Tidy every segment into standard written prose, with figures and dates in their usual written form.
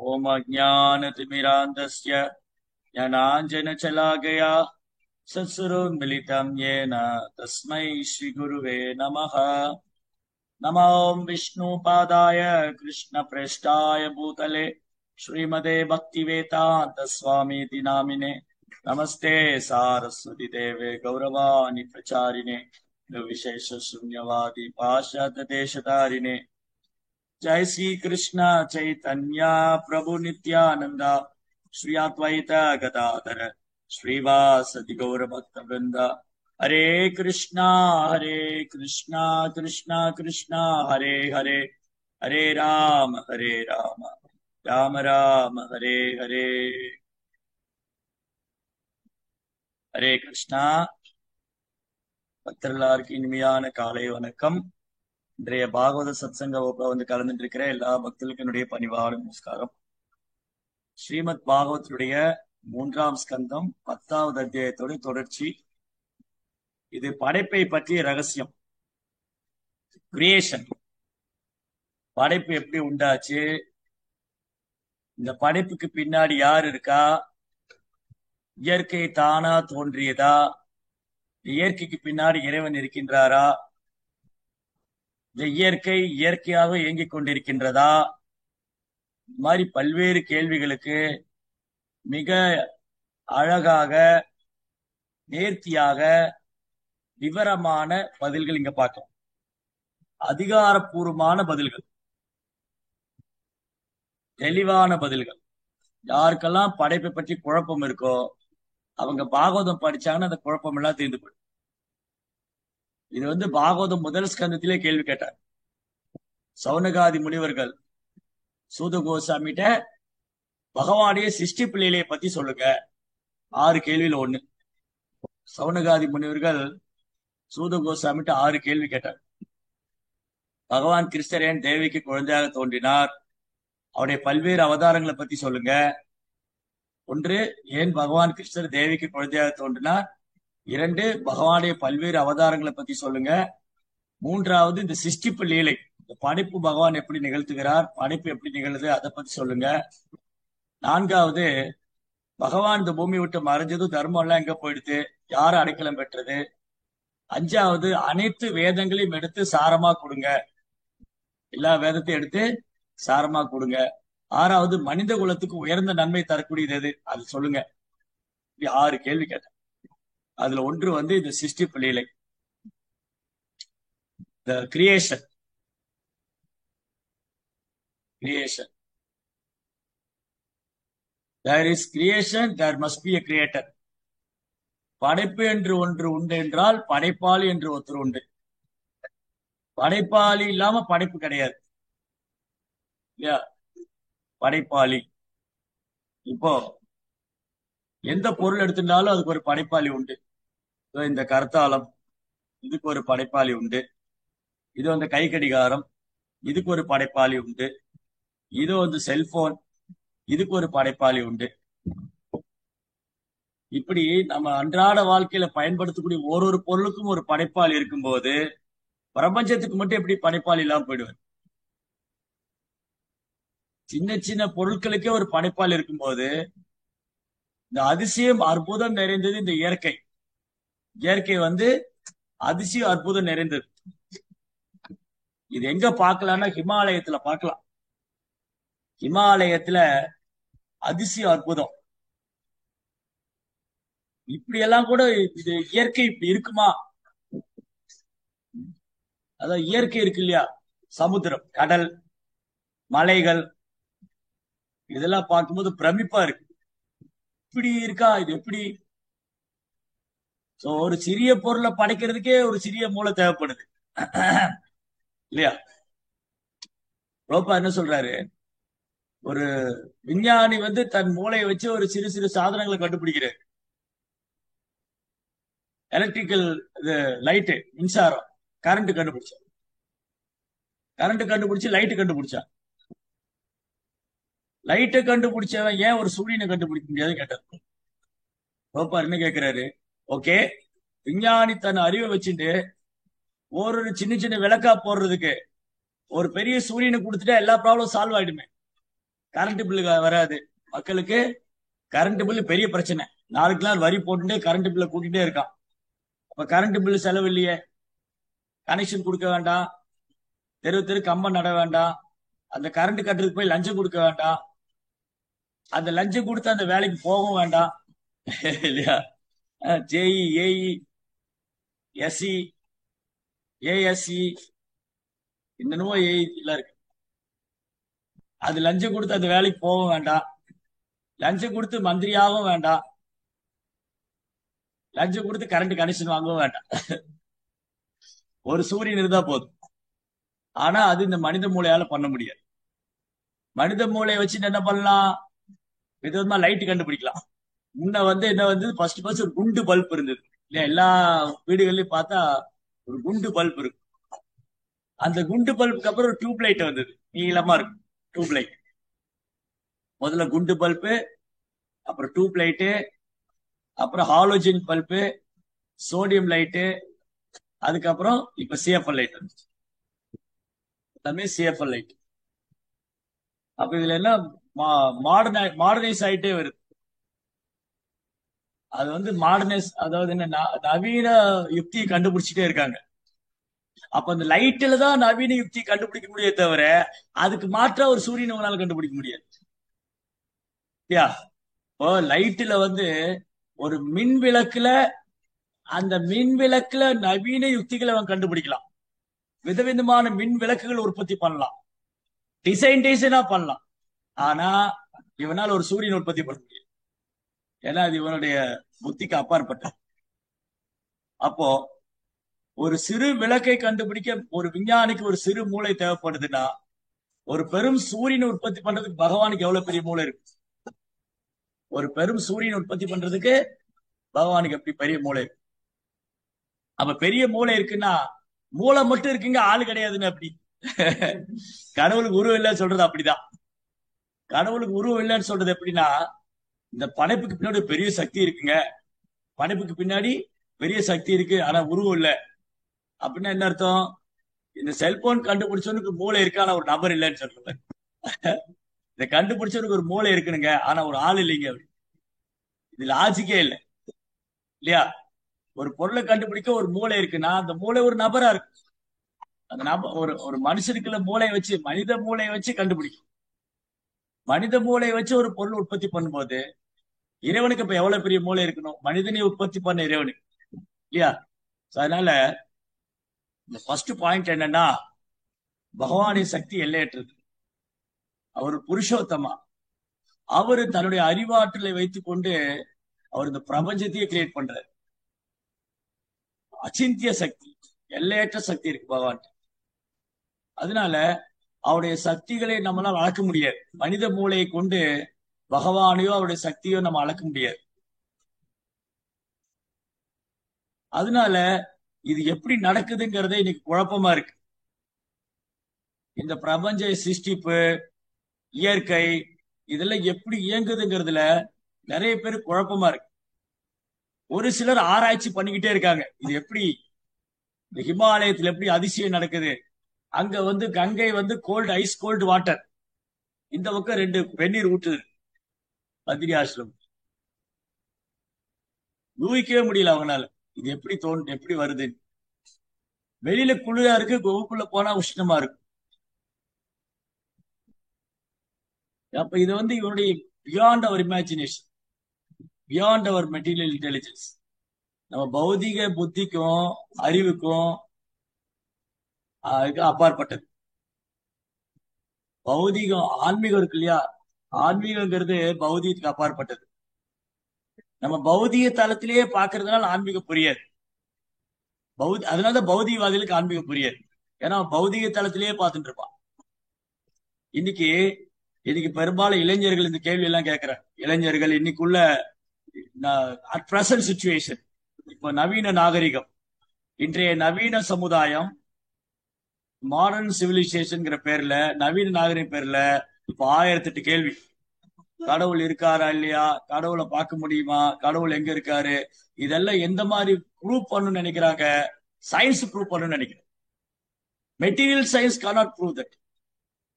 ओम अज्ञानतिमिरान्धस्य ज्ञानाञ्जनशलाकया सत्स्वरूपमिलितं येन तस्मै श्रीगुरुवे नमः। नमो विष्णुपादाय कृष्णप्रेष्ठाय भूतले श्रीमते भक्तिवेदान्तस्वामीति नामिने नमस्ते सारस्वती देवे गौरवाणि प्रचारिणे विशेष शून्यवादी पाश्चात्य देशतारिणे जय श्री कृष्ण चैतन्य प्रभु नित्यानंदा श्री अद्वैत गदाधर श्रीवासदि गौर भक्त वृंद हरे कृष्णा कृष्णा कृष्णा हरे हरे हरे राम राम राम हरे हरे हरे कृष्णा பக்தர்களுக்கு இனிமையான காலை வணக்கம். இன்றைய பாகவத சத்சங்க வகுப்புல வந்து கலந்துட்டு இருக்கிற எல்லா பக்தர்களுக்கும் என்னுடைய பணிவான நமஸ்காரம். ஸ்ரீமத் பாகவத்துடைய 3ஆம் ஸ்கந்தம் 10வது அத்தியாயத்தோட தொடர்ச்சி. இது படைப்பை பற்றிய ரகசியம், கிரியேஷன். படைப்பு எப்படி உண்டாச்சு, இந்த படைப்புக்கு பின்னாடி யார் இருக்கா, இயற்கை தானா தோன்றியதா, இயற்கைக்கு பின்னாடி இறைவன் இருக்கின்றாரா, இந்த இயற்கை இயற்கையாக இயங்கிக் கொண்டிருக்கின்றதா, இந்த மாதிரி பல்வேறு கேள்விகளுக்கு மிக அழகாக நேர்த்தியாக விவரமான பதில்கள் இங்க பார்க்கலாம். அதிகாரப்பூர்வமான பதில்கள், தெளிவான பதில்கள். யாருக்கெல்லாம் படைப்பை பற்றி குழப்பம் இருக்கோ அவங்க பாகவதம் படிச்சாங்கன்னா அந்த குழப்பம் எல்லாம் தீர்ந்து போயிடும். இது வந்து பாகவதம் முதல் ஸ்கந்தத்திலே கேள்வி கேட்டார். சௌனகாதி முனிவர்கள் சூத கோசாமிட்ட பகவானுடைய சிருஷ்டி பிள்ளையிலையை பத்தி சொல்லுங்க, 6 கேள்வியில 1. சௌனகாதி முனிவர்கள் சூத கோசாமிட்ட 6 கேள்வி கேட்டார். பகவான் கிருஷ்ணர் ஏன் தேவிக்கு குழந்தையாக தோன்றினார், அவருடைய பல்வேறு அவதாரங்களை பத்தி சொல்லுங்க. 1, ஏன் பகவான் கிருஷ்ணர் தேவிக்கு குழந்தையாக தோன்றினார். 2, பகவானுடைய பல்வேறு அவதாரங்களை பத்தி சொல்லுங்க. 3வது, இந்த சிருஷ்டிப்பு லீலை, இந்த படைப்பு பகவான் எப்படி நிகழ்த்துகிறார், படைப்பு எப்படி நிகழுது, அதை பத்தி சொல்லுங்க. 4வது, பகவான் இந்த பூமி விட்டு மறைஞ்சதும் தர்மம் எல்லாம் எங்க போயிடுது, யார் அடைக்கலம் பெற்றது. 5வது, அனைத்து வேதங்களையும் எடுத்து சாரமா கொடுங்க, எல்லா வேதத்தையும் எடுத்து சாரமா கொடுங்க. 6வது, மனித குலத்துக்கு உயர்ந்த நன்மை தரக்கூடியது எது, அது சொல்லுங்க. 6 கேள்வி கேட்டேன். அதுல 1 வந்து இந்த சிருஷ்டிப்பு லீலை, the creation. There is creation, there must be a creator. படைப்பு என்று ஒன்று உண்டு என்றால் படைப்பாளி என்று ஒருத்தர் உண்டு. படைப்பாளி இல்லாம படைப்பு கிடையாது இல்லையா? படைப்பாளி, இப்போ எந்த பொருள் எடுத்துட்டாலும் அதுக்கு ஒரு படைப்பாளி உண்டு. இந்த கர்த்தாலம், இதுக்கு ஒரு படைப்பாளி உண்டு. இது வந்து கை கடிகாரம், இதுக்கு ஒரு படைப்பாளி உண்டு. இது வந்து செல்போன், இதுக்கு ஒரு படைப்பாளி உண்டு. இப்படி நம்ம அன்றாட வாழ்க்கையில பயன்படுத்தக்கூடிய ஒரு பொருளுக்கும் ஒரு படைப்பாளி இருக்கும்போது பிரபஞ்சத்துக்கு மட்டும் எப்படி படைப்பாளி இல்லாம போயிடுவார்? சின்ன சின்ன பொருட்களுக்கே ஒரு படைப்பாளி இருக்கும்போது இந்த அதிசயம் அற்புதம் நிறைந்தது இந்த இயற்கை. இயற்கை வந்து அதிசயம் அற்புதம் நிறைந்தது. இது எங்க பார்க்கலாம்னா ஹிமாலயத்துல பார்க்கலாம். ஹிமாலயத்துல அதிசயம் அற்புதம். இப்படியெல்லாம் கூட இது இயற்கை இப்படி இருக்குமா? அதான் இயற்கை இருக்கு இல்லையா, சமுத்திரம், கடல், மலைகள், இதெல்லாம் பார்க்கும்போது பிரமிப்பா இருக்கு. இப்படி இருக்கா, இது எப்படி? ஒரு சிறிய பொருளை படைக்கிறதுக்கே ஒரு சிறிய மூளை தேவைப்படுது இல்லையா? ரோப்பா என்ன சொல்றாரு, ஒரு விஞ்ஞானி வந்து தன் மூளையை வச்சு ஒரு சிறு சிறு சாதனங்களை கண்டுபிடிக்கிறார். எலக்ட்ரிக்கல் லைட்டு, மின்சாரம், கரண்ட் கண்டுபிடிச்சான். கரண்ட் கண்டுபிடிச்சு லைட்டு கண்டுபிடிச்சான். லைட்டை கண்டுபிடிச்சவன் ஏன் ஒரு சூரியனை கண்டுபிடிக்க முடியாது கேட்டார். ரோப்பா என்ன கேட்கிறாரு, ஓகே, விஞ்ஞானி தன் அறிவை வச்சுட்டு ஒரு சின்ன சின்ன விளக்கா போடுறதுக்கு ஒரு பெரிய சூரியனை கொடுத்துட்டா எல்லா ப்ராப்ளம் சால்வ் ஆயிடுமே. கரண்ட் பில்லு வராது. மக்களுக்கு கரண்ட் பில்லு பெரிய பிரச்சனை. நாளுக்கு நாள் வரி போட்டுட்டே கரண்ட் பில்லை கூட்டிட்டே இருக்கான். அப்ப கரண்ட் பில்லு செலவு இல்லையே, கனெக்ஷன் கொடுக்க வேண்டாம், தெரு தெரு கம்பம் நட வேண்டாம், அந்த கரண்ட் கட்டுறதுக்கு போய் லஞ்சம் கொடுக்க வேண்டாம், அந்த லஞ்சம் கொடுத்து அந்த வேலைக்கு போகவும் வேண்டாம் இல்லையா? ஜேஇ, ஏஇ, எஸ்இ, ஏஎஸ்சி, என்னென்னமோ ஏஇ எல்லாம் இருக்கு. அது லஞ்சம் கொடுத்து அந்த வேலைக்கு போகவும் வேண்டாம், லஞ்சம் கொடுத்து மந்திரியாகவும் வேண்டாம், லஞ்சம் கொடுத்து கரண்ட் கனெக்ஷன் வாங்கவும் வேண்டாம். ஒரு சூரியன் இருந்தா போதும். ஆனா அது இந்த மனித மூளையால பண்ண முடியாது. மனித மூளையை வச்சு என்ன பண்ணலாம்? விதவிதமா லைட் கண்டுபிடிக்கலாம். முன்ன என்ன வந்து ஃபர்ஸ்ட் ஒரு குண்டு பல்ப் இருந்தது இல்லையா? எல்லா வீடுகள்லயும் பார்த்தா ஒரு குண்டு பல்ப் இருக்கு. அந்த குண்டு பல்புக்கு அப்புறம் ஒரு டியூப் லைட் வந்தது, நீளமா இருக்கும் டியூப் லைட். முதல்ல குண்டு பல்பு, அப்புறம் டியூப் லைட்டு, அப்புறம் ஹாலோஜன் பல்பு, சோடியம் லைட்டு, அதுக்கப்புறம் இப்ப சிஎஃப்எல் லைட் வந்துச்சு. எல்லாமே சிஎஃப்எல் லைட். அப்ப இதுல என்ன மாடர்னைஸ் ஆயிட்டே வருது. அது வந்து மாடர்னைஸ், அதாவது என்ன, நவீன யுக்தியை கண்டுபிடிச்சிட்டே இருக்காங்க. அப்ப அந்த லைட்ல தான் நவீன யுக்தி கண்டுபிடிக்க முடியாது தவிர அதுக்கு மாற்றா ஒரு சூரியன் உங்களால கண்டுபிடிக்க முடியாது. இப்போ லைட்ல ஒரு மின் விளக்குல, அந்த மின் விளக்குல நவீன யுக்திகளை அவன் கண்டுபிடிக்கலாம். விதவிதமான மின் விளக்குகள் உற்பத்தி பண்ணலாம், டிசைனா பண்ணலாம். ஆனா இவனால் ஒரு சூரியன் உற்பத்தி பண்ண முடியும். ஏன்னா அது இவனுடைய புத்திக்கு அப்பாற்பட்டது. அப்போ ஒரு சிறு விளக்கை கண்டுபிடிக்க ஒரு விஞ்ஞானிக்கு ஒரு சிறு மூளை தேவைப்படுதுன்னா, ஒரு பெரும் சூரியனை உற்பத்தி பண்றதுக்கு பகவானுக்கு எவ்வளவு பெரிய மூளை இருக்கு? ஒரு பெரும் சூரியனை உற்பத்தி பண்றதுக்கு பகவானுக்கு எப்படி பெரிய மூளை இருக்கு? அப்ப பெரிய மூளை இருக்குன்னா மூளை மட்டும் இருக்குங்க, ஆளு கிடையாதுன்னு அப்படி. கடவுளுக்கு உருவம் இல்லைன்னு சொல்றது அப்படிதான். கடவுளுக்கு உருவம் இல்லைன்னு சொல்றது எப்படின்னா, இந்த படைப்புக்கு பின்னாடி ஒரு பெரிய சக்தி இருக்குங்க, படைப்புக்கு பின்னாடி பெரிய சக்தி இருக்கு, ஆனா உருவம் இல்லை அப்படின்னா என்ன அர்த்தம்? இந்த செல்போன் கண்டுபிடிச்சவனுக்கு மூளை இருக்கு, ஆனா ஒரு நபர் இல்லைன்னு சொல்றது. இதை கண்டுபிடிச்சவனுக்கு ஒரு மூளை இருக்குனுங்க, ஆனா ஒரு ஆள் இல்லைங்க. அப்படி இது லாஜிக்கே இல்லை இல்லையா? ஒரு பொருளை கண்டுபிடிக்க ஒரு மூளை இருக்குன்னா அந்த மூளை ஒரு நபரா இருக்கு. அந்த நபர் ஒரு மனுஷனுக்குள்ள மூளையை வச்சு, மனித மூளையை வச்சு கண்டுபிடிக்கும். மனித மூளையை வச்சு ஒரு பொருள் உற்பத்தி பண்ணும்போது இறைவனுக்கு இப்ப எவ்வளவு பெரிய மூளை இருக்கணும்? மனிதனை உற்பத்தி பண்ண இறைவனுக்கு இல்லையா? அதனால இந்த ஃபர்ஸ்ட் பாயிண்ட் என்னன்னா, பகவானின் சக்தி எல்லையற்றது. அவர் புருஷோத்தமா. அவரு தன்னுடைய அறிவாற்றலை வைத்துக் கொண்டு அவர் இந்த பிரபஞ்சத்தையே கிரியேட் பண்றாரு. அச்சிந்திய சக்தி, எல்லையற்ற சக்தி இருக்கு பகவான். அதனால அவருடைய சக்திகளை நம்மளால அளக்க முடியாது. மனித மூளையை கொண்டு பகவானையோ அவருடைய சக்தியோ நம்ம அளக்க முடியாது. அதனால இது எப்படி நடக்குதுங்கிறதே இன்னைக்கு குழப்பமா இருக்கு. இந்த பிரபஞ்ச சிருஷ்டிப்பு, இயற்கை, இதெல்லாம் எப்படி இயங்குதுங்கிறதுல நிறைய பேர் குழப்பமா இருக்கு. ஒரு சிலர் ஆராய்ச்சி பண்ணிக்கிட்டே இருக்காங்க. இது எப்படி, இந்த ஹிமாலயத்துல எப்படி அதிசயம் நடக்குது, அங்க Ganga cold, ice cold water, இந்த பக்கம் 2 வெந்நீர் ஊற்றுது பத்ரி ஆசிரமம். யூகிக்கவே முடியல அவங்களால, இது எப்படி எப்படி வருது. வெளியில குளிரா இருக்கு, குகைக்குள்ள போனா உஷ்ணமா இருக்கு. அப்ப இது இவனுடைய beyond our imagination, beyond our material intelligence. நம்ம பௌதிக புத்திக்கும் அறிவுக்கும் அப்பாற்பட்டது. பௌதிகம், ஆன்மீகம் இருக்கு இல்லையா? ஆன்மீகங்கிறது பௌதிகத்துக்கு அப்பாற்பட்டது. நம்ம பௌதிக தளத்திலேயே பாக்குறதுனால ஆன்மீகம் புரியாது. அதனாலதான் பௌதிகவாதிகளுக்கு ஆன்மீகம் புரியாது. ஏன்னா பௌதிக தளத்திலேயே பார்த்துட்டு இருப்பான். இன்னைக்கு பெரும்பாலும் இளைஞர்கள் இந்த கேள்வி எல்லாம் கேட்கிறாங்க. இளைஞர்கள் இன்னைக்குள்ள அட் பிரசன்ட் சிச்சுவேஷன், இப்ப நவீன நாகரிகம், இன்றைய நவீன சமுதாயம், மாடர்ன் சிவிலைசேஷன் பேர்ல, நவீன நாகரிக பேர்ல இப்ப 1008 கேள்வி. கடவுள் இருக்காரா இல்லையா, கடவுளை பார்க்க முடியுமா, கடவுள் எங்க இருக்காரு, இதெல்லாம் எந்த மாதிரி ப்ரூவ் பண்ணணும்னு நினைக்கிறாங்க? சயின்ஸ் ப்ரூவ் பண்ணணும்னு நினைக்கிறேன். Material science cannot prove that.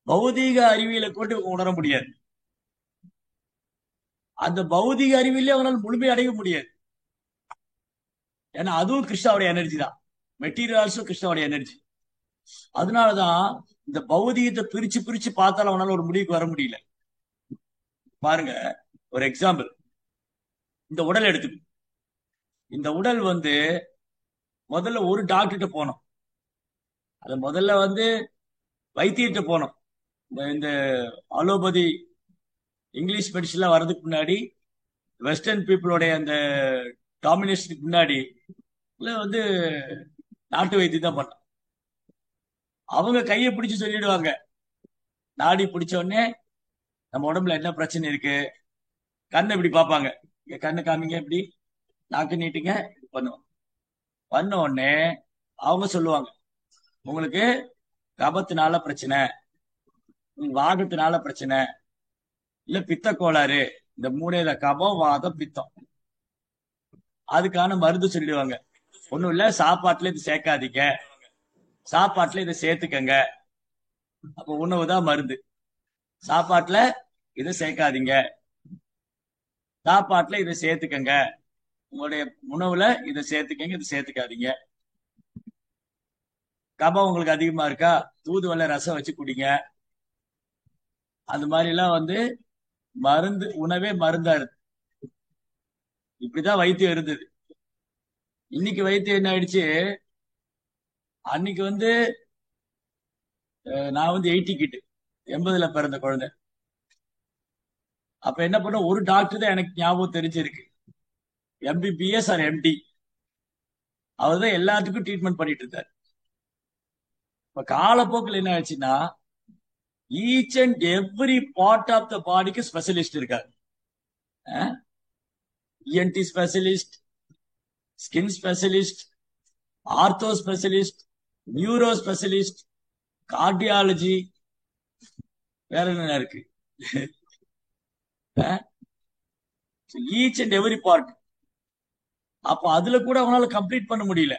பௌதீக அறிவியலை கொண்டு உணர முடியாது. அந்த பௌதிக அறிவிலே அவனால் முழுமை அடைய முடியாது. ஏன்னா அதுவும் கிருஷ்ணாவுடைய எனர்ஜி தான். மெட்டீரியல் ஆல்சோ கிருஷ்ணாவுடைய எனர்ஜி. அதனாலதான் இந்த பௌதிகத்தை பிரிச்சு பிரிச்சு பார்த்தாலும் அவனால ஒரு முடிவுக்கு வர முடியல. பாருங்க, ஒரு எக்ஸாம்பிள். இந்த உடல் எடுத்துக்கணும். இந்த உடல் வந்து முதல்ல ஒரு டாக்டர்கிட்ட போனோம். அது முதல்ல வந்து வைத்தியர்கிட்ட போனோம். இந்த அலோபதி இங்கிலீஷ் மெடிசன்லாம் வர்றதுக்கு முன்னாடி, வெஸ்டர்ன் பீப்புளோடைய அந்த டாமினேஷனுக்கு முன்னாடி வந்து நாட்டு வைத்தியம் தான் பண்ணோம். அவங்க கையை பிடிச்சு சொல்லிடுவாங்க. நாடி பிடிச்ச உடனே நம்ம உடம்புல என்ன பிரச்சனை இருக்கு, கண்ணை இப்படி பார்ப்பாங்க. இங்க கண்ணு காமிங்க, இப்படி நாக்கு நீட்டுங்க, இது பண்ணுவோம். பண்ண உடனே அவங்க சொல்லுவாங்க, உங்களுக்கு கபத்தினால பிரச்சனை, வாதத்தினால பிரச்சனை, இல்ல பித்த கோளாறு, இந்த மூளையில கபம் வாதம் பித்தம், அதுக்கான மருந்து சொல்லிடுவாங்க. ஒண்ணும் இல்ல, சாப்பாட்டுல இது சேர்க்காதீங்க, சாப்பாட்டுல இதை சேர்த்துக்கங்க. அப்ப உணவுதான் மருந்து. சாப்பாட்டுல இதை சேர்க்காதீங்க, சாப்பாட்டுல இதை சேர்த்துக்கங்க, உங்களுடைய உணவுல இதை சேர்த்துக்கங்க, இதை சேர்த்துக்காதீங்க. கபம் உங்களுக்கு அதிகமா இருக்கா, தூதுவளை ரசம் வச்சு குடிங்க. அந்த மாதிரி எல்லாம் வந்து மருந்து, உணவே மருந்தா இருக்கு. இப்படிதான் வைத்தியம் இருந்தது. இன்னைக்கு வைத்தியம் என்ன ஆயிடுச்சு, அன்னைக்கு வந்து நான் வந்து 80 கிட்டு 80ல பிறந்த குழந்தை. அப்ப என்ன பண்ண, ஒரு டாக்டர் தான் எனக்கு ஞாபகம் தெரிஞ்சிருக்கு, எம்பிபிஎஸ் ஆர் எம்டி. அவர் தான் எல்லாத்துக்கும் ட்ரீட்மெண்ட் பண்ணிட்டு இருந்தார். இப்ப காலப்போக்கில் என்ன ஆச்சுன்னா, each and every part of the பாடிக்கு ஸ்பெஷலிஸ்ட் இருக்காரு. ENT specialist, skin specialist, ortho specialist, neuro specialist, cardiology, வேற என்ன இருக்கு, ஈச் அண்ட் எவ்ரி பார்ட். அப்ப அதுல கூட அவனால கம்ப்ளீட் பண்ண முடியல.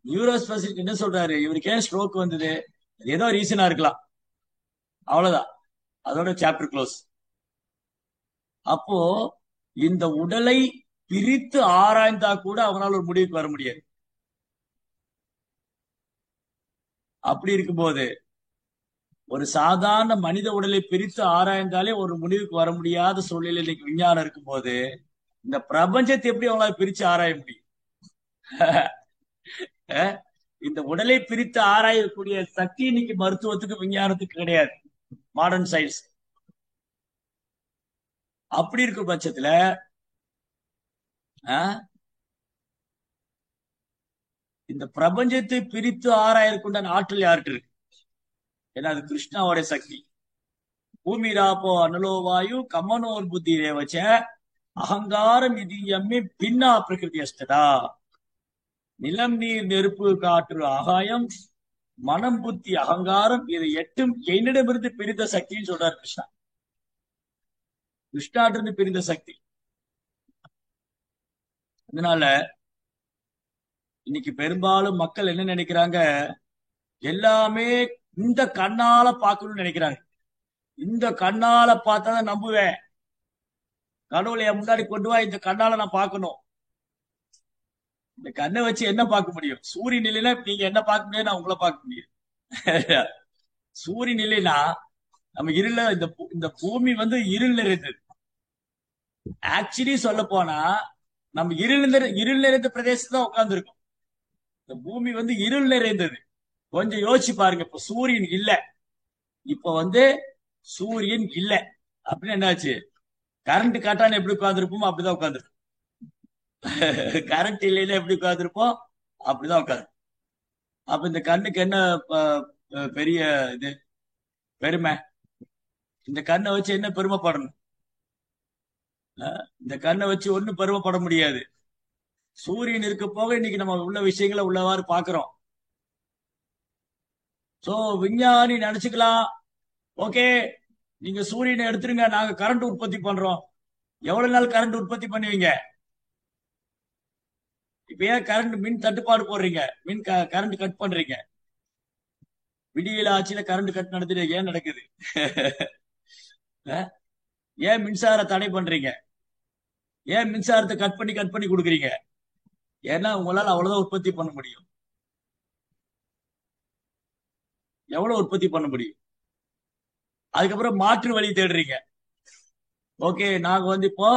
நியூரோ ஸ்பெஷலிஸ்ட் என்ன சொல்றாரு, இவருக்கு ஏன் ஸ்ட்ரோக் வந்தது, ஏதோ ரீசனா இருக்கலாம், அவ்வளவுதான், அதோட சாப்டர் க்ளோஸ். அப்போ இந்த உடலை பிரித்து ஆராய்ந்தா கூட அவனால் ஒரு முடிவுக்கு வர முடியாது. அப்படி இருக்கும்போது ஒரு சாதாரண மனித உடலை பிரித்து ஆராய்ந்தாலே ஒரு முடிவுக்கு வர முடியாத சூழ்நிலை இன்னைக்கு விஞ்ஞானம் இருக்கும்போது, இந்த பிரபஞ்சத்தை எப்படி அவங்களால பிரிச்சு ஆராய முடியும்? இந்த உடலை பிரித்து ஆராயக்கூடிய சக்தி இன்னைக்கு மருத்துவத்துக்கு விஞ்ஞானத்துக்கு கிடையாது, மாடர்ன் சயின்ஸ். அப்படி இருக்கும் பட்சத்துல இந்த பிரபஞ்சத்தை பிரித்து ஆராயற்குண்டான ஆற்றல் யார்கிட்ட இருக்கு? ஏன்னா அது கிருஷ்ணாவோட சக்தி. பூமி ராப்போ அனலோவாயு கமனோர் புத்தி ரேவச்ச அகங்காரம் இது எம்மே பின்னா பிரகிருதி அஷ்டதா. நிலம் நீர் நெருப்பு காற்று ஆகாயம் மனம் புத்தி அகங்காரம் இதை எட்டும் என்னிடமிருந்து பிரிந்த சக்தின்னு சொல்றார் கிருஷ்ணா. கிருஷ்ணாட்டிருந்து பிரிந்த சக்தி. அதனால இன்னைக்கு பெரும்பாலும் மக்கள் என்ன நினைக்கிறாங்க, எல்லாமே இந்த கண்ணால பார்க்கணும்னு நினைக்கிறாங்க. இந்த கண்ணால பார்த்தாதான் நம்புவேன், கடவுளை முன்னாடி கொண்டு வா, இந்த கண்ணால நான் பார்க்கணும். இந்த கண்ணை வச்சு என்ன பார்க்க முடியும்? சூரியன் இல்லைன்னா நீங்க என்ன பார்க்க முடியும், நான் உங்களை பார்க்க முடியும். சூரியன் இல்லைன்னா நம்ம இருள, இந்த பூமி வந்து இருள் நிறைந்தது. ஆக்சுவலி சொல்ல போனா நம்ம இருள் நிறைந்த பிரதேசத்தான் உட்கார்ந்து இருக்கோம். இந்த பூமி வந்து இருள் நிறைந்தது. கொஞ்சம் யோசிச்சு பாருங்க, இப்ப சூரியன் இல்ல, இப்ப வந்து சூரியன் இல்ல அப்படின்னு என்னாச்சு, கரண்ட் காட்டான எப்படி உட்கார்ந்துருப்போமோ அப்படிதான் உட்கார்ந்துருப்போம். கரண்ட் இல்லைன்னா எப்படி உட்கார்ந்துருப்போம், அப்படிதான் உட்காந்து. அப்ப இந்த கண்ணுக்கு என்ன பெரிய இது பெருமை? இந்த கண்ணை வச்சு என்ன பெருமைப்படணும்? இந்த கண்ணை வச்சு ஒன்னும் பெருமைப்பட முடியாது. சூரியன் இருக்க போக இன்னைக்கு நம்ம உள்ள விஷயங்களை உள்ளவாறு பாக்குறோம். சோ விஞ்ஞானி நினைச்சுக்கலாம், ஓகே நீங்க சூரியனை எடுத்துருங்க, நாங்க கரண்ட் உற்பத்தி பண்றோம். எவ்வளவு நாள் கரண்ட் உற்பத்தி பண்ணுவீங்க? இப்ப ஏன் கரண்ட் மின் தட்டுப்பாடு போடுறீங்க, கரண்ட் கட் பண்றீங்க? விடியல ஆட்சியில கரண்ட் கட் நடந்துட்டு ஏன் நடக்குது? ஏன் மின்சார தடை பண்றீங்க? ஏன் மின்சாரத்தை கட் பண்ணி கொடுக்குறீங்க? ஏன்னா உங்களால அவ்வளவுதான் உற்பத்தி பண்ண முடியும். எவ்வளவு உற்பத்தி பண்ண முடியும்? அதுக்கப்புறம் மாற்று வழி தேடுறீங்க. ஓகே, நாங்க இப்போ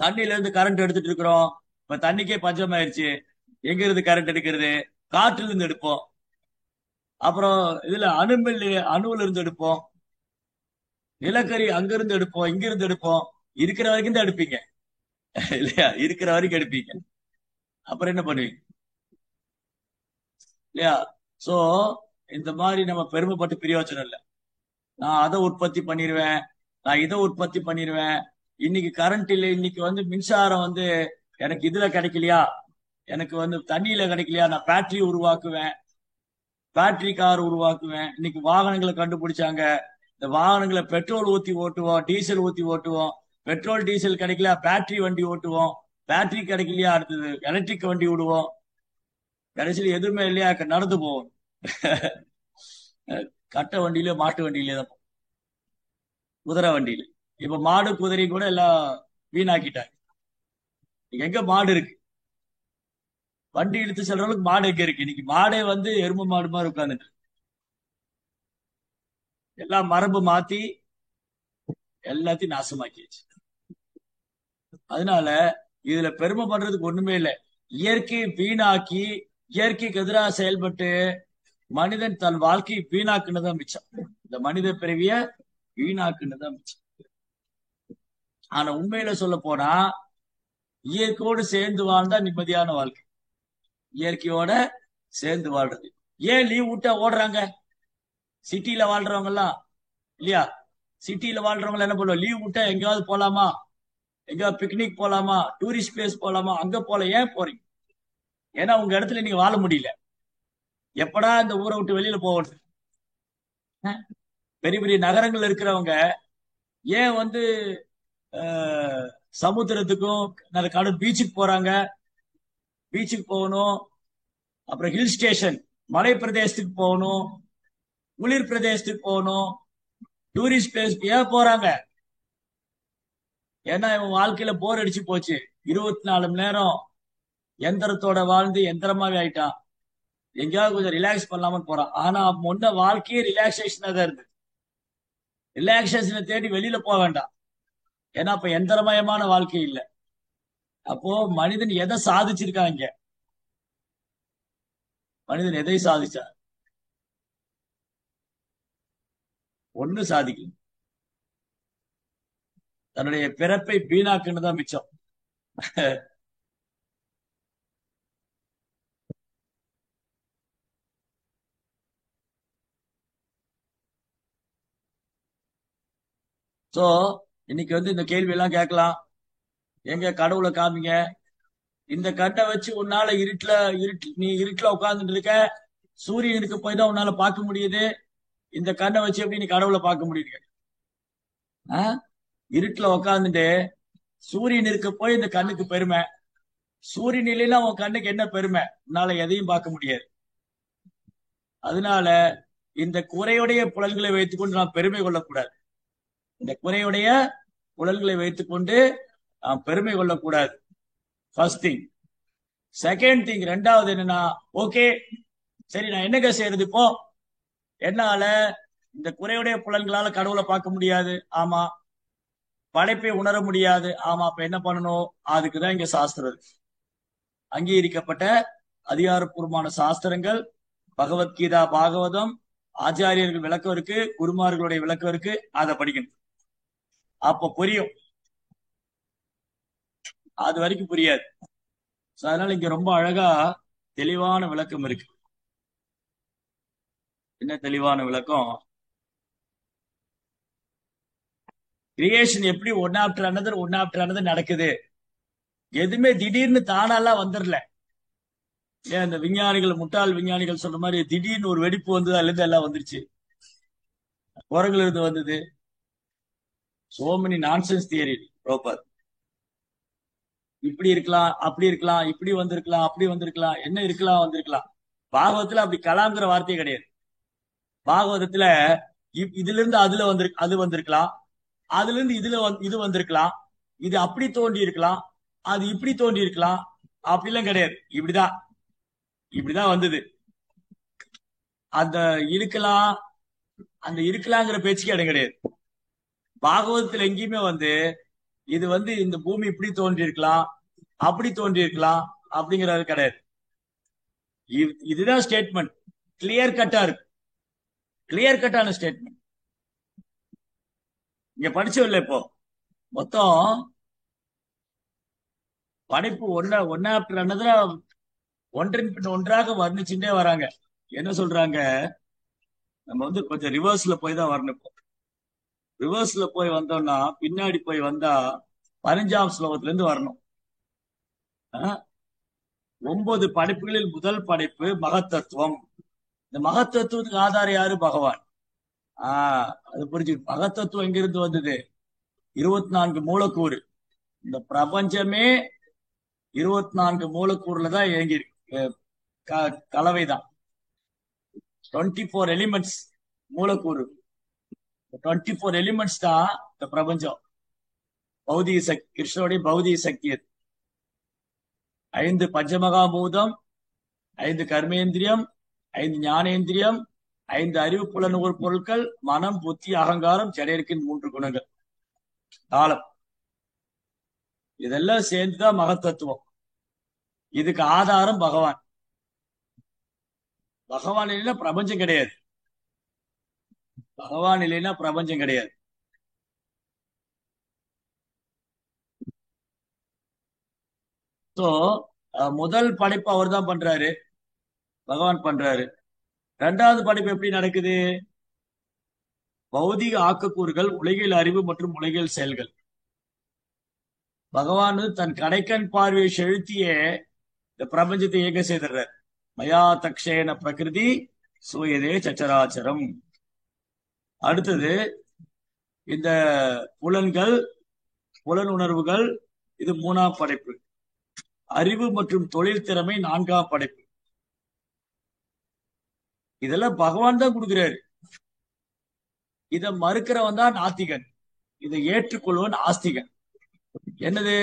தண்ணியில இருந்து கரண்ட் எடுத்துட்டு இருக்கிறோம். இப்ப தண்ணிக்கே பஞ்சம் ஆயிடுச்சு. எங்க இருந்து கரண்ட் எடுக்கிறது? காற்றுல இருந்து எடுப்போம். அப்புறம் இதுல அணுமில் அணுல இருந்து எடுப்போம். நிலக்கரி அங்க இருந்து எடுப்போம், இங்க இருந்து எடுப்போம். இருக்கிற வரைக்கும் தான் எடுப்பீங்க இல்லையா? இருக்கிற வரைக்கும் எடுப்பீங்க. அப்புறம் என்ன பண்ணுவீங்க இல்லையா? சோ இந்த மாதிரி நம்ம பெருமைப்பட்டு பிரயோஜனம் இல்லை. நான் அதை உற்பத்தி பண்ணிடுவேன், நான் இதை உற்பத்தி பண்ணிடுவேன். இன்னைக்கு கரண்ட் இல்லை, இன்னைக்கு மின்சாரம் எனக்கு இதுல கிடைக்கலையா, எனக்கு தண்ணியில கிடைக்கலையா, நான் பேட்டரி உருவாக்குவேன், பேட்டரி கார் உருவாக்குவேன். இன்னைக்கு வாகனங்களை கண்டுபிடிச்சாங்க. இந்த வாகனங்களை பெட்ரோல் ஊத்தி ஓட்டுவோம், டீசல் ஊத்தி ஓட்டுவோம். பெட்ரோல் டீசல் கிடைக்கல, பேட்டரி வண்டி ஓட்டுவோம். பேட்டரி கிடைக்கலையா, அடுத்தது எலக்ட்ரிக் வண்டி விடுவோம். கடைசியில் எதுவுமே இல்லையா, நடந்து போவோம். கட்ட வண்டியில மாட்டு வண்டியில தான், குதிரை வண்டியில. இப்ப மாடு குதிரை கூட எல்லாம் வீணாக்கிட்டாங்க. எங்க மாடு இருக்கு? வண்டி இழுத்து செல்றவங்களுக்கு மாடு எங்க இருக்கு? இன்னைக்கு மாடே எருமை மாடு மாதிரி உட்கார்ந்துட்டு எல்லாம் மரபு மாத்தி எல்லாத்தையும் நாசமாக்கிடுச்சு. அதனால இதுல பெருமை பண்றதுக்கு ஒண்ணுமே இல்லை. இயற்கையை வீணாக்கி இயற்கைக்கு எதிராக செயல்பட்டு மனிதன் தன் வாழ்க்கையை வீணாக்குனதான் மிச்சம். இந்த மனித பிறவிய வீணாக்குனதான் மிச்சம். ஆனா உண்மையில சொல்ல போனா இயற்கையோடு சேர்ந்து வாழ்ந்தா நிம்மதியான வாழ்க்கை. இயற்கையோட சேர்ந்து வாழ்றது. ஏன் லீவ் விட்டா ஓடுறாங்க? சிட்டில வாழ்றவங்க எல்லாம் இல்லையா? சிட்டில வாழ்றவங்க என்ன பண்ணுவோம்? லீவ் விட்டா எங்கேயாவது போலாமா, எங்கேயாவது பிக்னிக் போலாமா, டூரிஸ்ட் பிளேஸ் போலாமா, அங்க போல. ஏன் போறீங்க? ஏன்னா உங்க இடத்துல நீங்க வாழ முடியல. எப்படா இந்த ஊரை விட்டு வெளியில போகணும்? பெரிய பெரிய நகரங்கள் இருக்கிறவங்க ஏன் சமுத்திரத்துக்கும் கடல் பீச்சுக்கு போறாங்க? பீச்சுக்கு போகணும், அப்புறம் ஹில் ஸ்டேஷன் மலை பிரதேசத்துக்கு போகணும், குளிர் பிரதேசத்துக்கு போகணும், டூரிஸ்ட் பிளேஸ் ஏன் போறாங்க? ஏன்னா இவன் வாழ்க்கையில போர் அடிச்சு போச்சு. 24 மணி நேரம் எந்திரத்தோட வாழ்ந்து எந்திரமாவே ஆயிட்டான். எங்கேயாவது கொஞ்சம் ரிலாக்ஸ் பண்ணலாமனு போறான். ஆனா முன்ன வாழ்க்கையே ரிலாக்ஸேஷனா தான் இருந்து. ரிலாக்ஸேஷனை தேடி வெளியில போக வேண்டாம். ஏன்னா அப்ப எந்திரமயமான வாழ்க்கை இல்லை. அப்போ மனிதன் எதை சாதிச்சிருக்காங்க? மனிதன் எதை சாதிச்சா? ஒண்ணு சாதிக்கல. தன்னுடைய பிறப்பை வீணாக்குன்னு தான் மிச்சம். சோ இன்னைக்கு இந்த கேள்வி எல்லாம் கேட்கலாம். எங்க கடவுளை காமிங்க. இந்த கட்டை வச்சு உன்னால நீ இருட்டுல உட்கார்ந்துட்டு இருக்க, சூரியனுக்கு போய் தான் உன்னால பார்க்க முடியுது. இந்த கண்ணை வச்சு எப்படி நீ கடவுளை பார்க்க முடியுது? இருட்டுல உட்கார்ந்துட்டு சூரியன் இருக்க போய் இந்த கண்ணுக்கு பெருமை. சூரியன் இல்லைன்னா உன் கண்ணுக்கு என்ன பெருமை? உன்னால எதையும் பார்க்க முடியாது. அதனால இந்த குறையுடைய புலன்களை வைத்துக்கொண்டு நாம் பெருமை கொள்ளக்கூடாது. இந்த குறையுடைய புலன்களை வைத்துக்கொண்டு நாம் பெருமை கொள்ளக்கூடாது. First thing. செகண்ட் திங், ரெண்டாவது என்னன்னா, ஓகே சரி நான் என்னங்க செய்யறது? இப்போ என்னால இந்த குறையுடைய புலன்களால கடவுளை பார்க்க முடியாது. ஆமா. படைப்பை உணர முடியாது. ஆமா. அப்ப என்ன பண்ணணும்? அதுக்குதான் இங்க சாஸ்திரம் இருக்கு. அங்கீகரிக்கப்பட்ட அதிகாரப்பூர்வமான சாஸ்திரங்கள், பகவத்கீதா, பாகவதம், ஆச்சாரியர்கள் விளக்கம் இருக்கு, குருமார்களுடைய விளக்கம் இருக்கு. அதை படிக்கணும். அப்ப புரியும். அது வரைக்கும் புரியாது. அதனால இங்க ரொம்ப அழகா தெளிவான விளக்கம் இருக்கு. என்ன தெளிவான விளக்கம்? கிரியேஷன் எப்படி ஒன் ஆஃப்டர் அனதர் நடக்குது. எதுவுமே திடீர்னு தானாலாம் வந்துடல. ஏன் இந்த விஞ்ஞானிகள், முட்டாள் விஞ்ஞானிகள் சொல்ற மாதிரி திடீர்னு ஒரு வெடிப்பு வந்து அதுல இருந்து எல்லாம் வந்துருச்சு, குரங்குல இருந்து வந்தது. So many nonsense theory. Proper இப்படி இருக்கலாம், அப்படி இருக்கலாம், இப்படி வந்திருக்கலாம், அப்படி வந்திருக்கலாம், என்ன இருக்கலாம், வந்திருக்கலாம். பாகவத்துல அப்படி கலாம்ங்கிற வார்த்தையே கிடையாது. பாகவதத்துல இதுல இருந்து அது வந்திருக்கலாம், அதுல இருந்து இது வந்திருக்கலாம், இது அப்படி தோன்றி இருக்கலாம், அது இப்படி தோன்றி இருக்கலாம். அப்படிலாம் கிடையாது. இப்படிதான் வந்தது. அந்த இருக்கலாம், அந்த இருக்கலாங்கிற பேச்சுக்கு இடம் கிடையாது. பாகவதத்துல எங்கேயுமே இது இந்த பூமி இப்படி தோன்றி இருக்கலாம், அப்படி தோன்றி இருக்கலாம் அப்படிங்கிறது கிடையாது. இதுதான் ஸ்டேட்மெண்ட். கிளியர் கட்டா இருக்கு. கிளியர் கட்டான ஸ்டேட்மெண்ட். இங்க படிச்சோம்ல இப்போ மொத்தம் படைப்பு ஒன்னா ஆஃப்டர் அனதரா ஒன்றின் பின் ஒன்றாக வர்ணிச்சுட்டே வராங்க. என்ன சொல்றாங்க, நம்ம கொஞ்சம் ரிவர்ஸ்ல போய் தான் வரணும். இப்போ ரிவர்ஸ்ல போய் வந்தோம்னா, பின்னாடி போய் வந்தா 15ஆம் ஸ்லோகத்துல இருந்து வரணும். 9 படைப்புகளில் முதல் படைப்பு மகத்தத்துவம். இந்த மகத்தத்துவத்துக்கு ஆதாரம் யாரு? பகவான். அது புரிஞ்சு. மகத்தத்துவம் எங்கிருந்து வந்தது? 24 மூலக்கூறு. இந்த பிரபஞ்சமே 24 மூலக்கூறுல தான் இயங்கி இருக்கு. கலவைதான். 24 எலிமெண்ட்ஸ் மூலக்கூறு. 24 எலிமெண்ட்ஸ் தான் இந்த பிரபஞ்சம். பௌதிக சக்தி, கிருஷ்ணனுடைய பௌதிக சக்தி அது. 5 பஞ்சமகாபூதம், 5 கர்மேந்திரியம், 5 ஞானேந்திரியம், 5 அறிவு புலனுணர்வு பொருட்கள், மனம், புத்தி, அகங்காரம், ஜடேர்க்கின் 3 குணங்கள், காலம். இதெல்லாம் சேர்ந்துதான் மகத்தத்துவம். இதுக்கு ஆதாரம் பகவான். பகவான் இல்லைன்னா பிரபஞ்சம் கிடையாது. பகவான் இல்லைன்னா பிரபஞ்சம் கிடையாது. முதல் படைப்பு அவர் தான் பண்றாரு, பகவான் பண்றாரு. 2வது படைப்பு எப்படி நடக்குது? பௌதிக ஆக்கக்கூறுகள், உலகியல் அறிவு மற்றும் உலகியல் செயல்கள். பகவான் தன் கடைக்கண் பார்வையை செலுத்தியே இந்த பிரபஞ்சத்தை இயக்க செய்திடுறார். மயா தக்ஷேன பிரகிருதி சூயதே சச்சராச்சரம். அடுத்தது இந்த புலன்கள், புலனுணர்வுகள், இது 3ஆம் படைப்பு. அறிவு மற்றும் தொழில் திறமை 4ஆம் படைப்பு. இதெல்லாம் பகவான் தான் கொடுக்கிறாரு. இதை மறுக்கிறவன் தான் நாத்திகன், இதை ஏற்றுக்கொள்வன் ஆஸ்திகன். என்னது?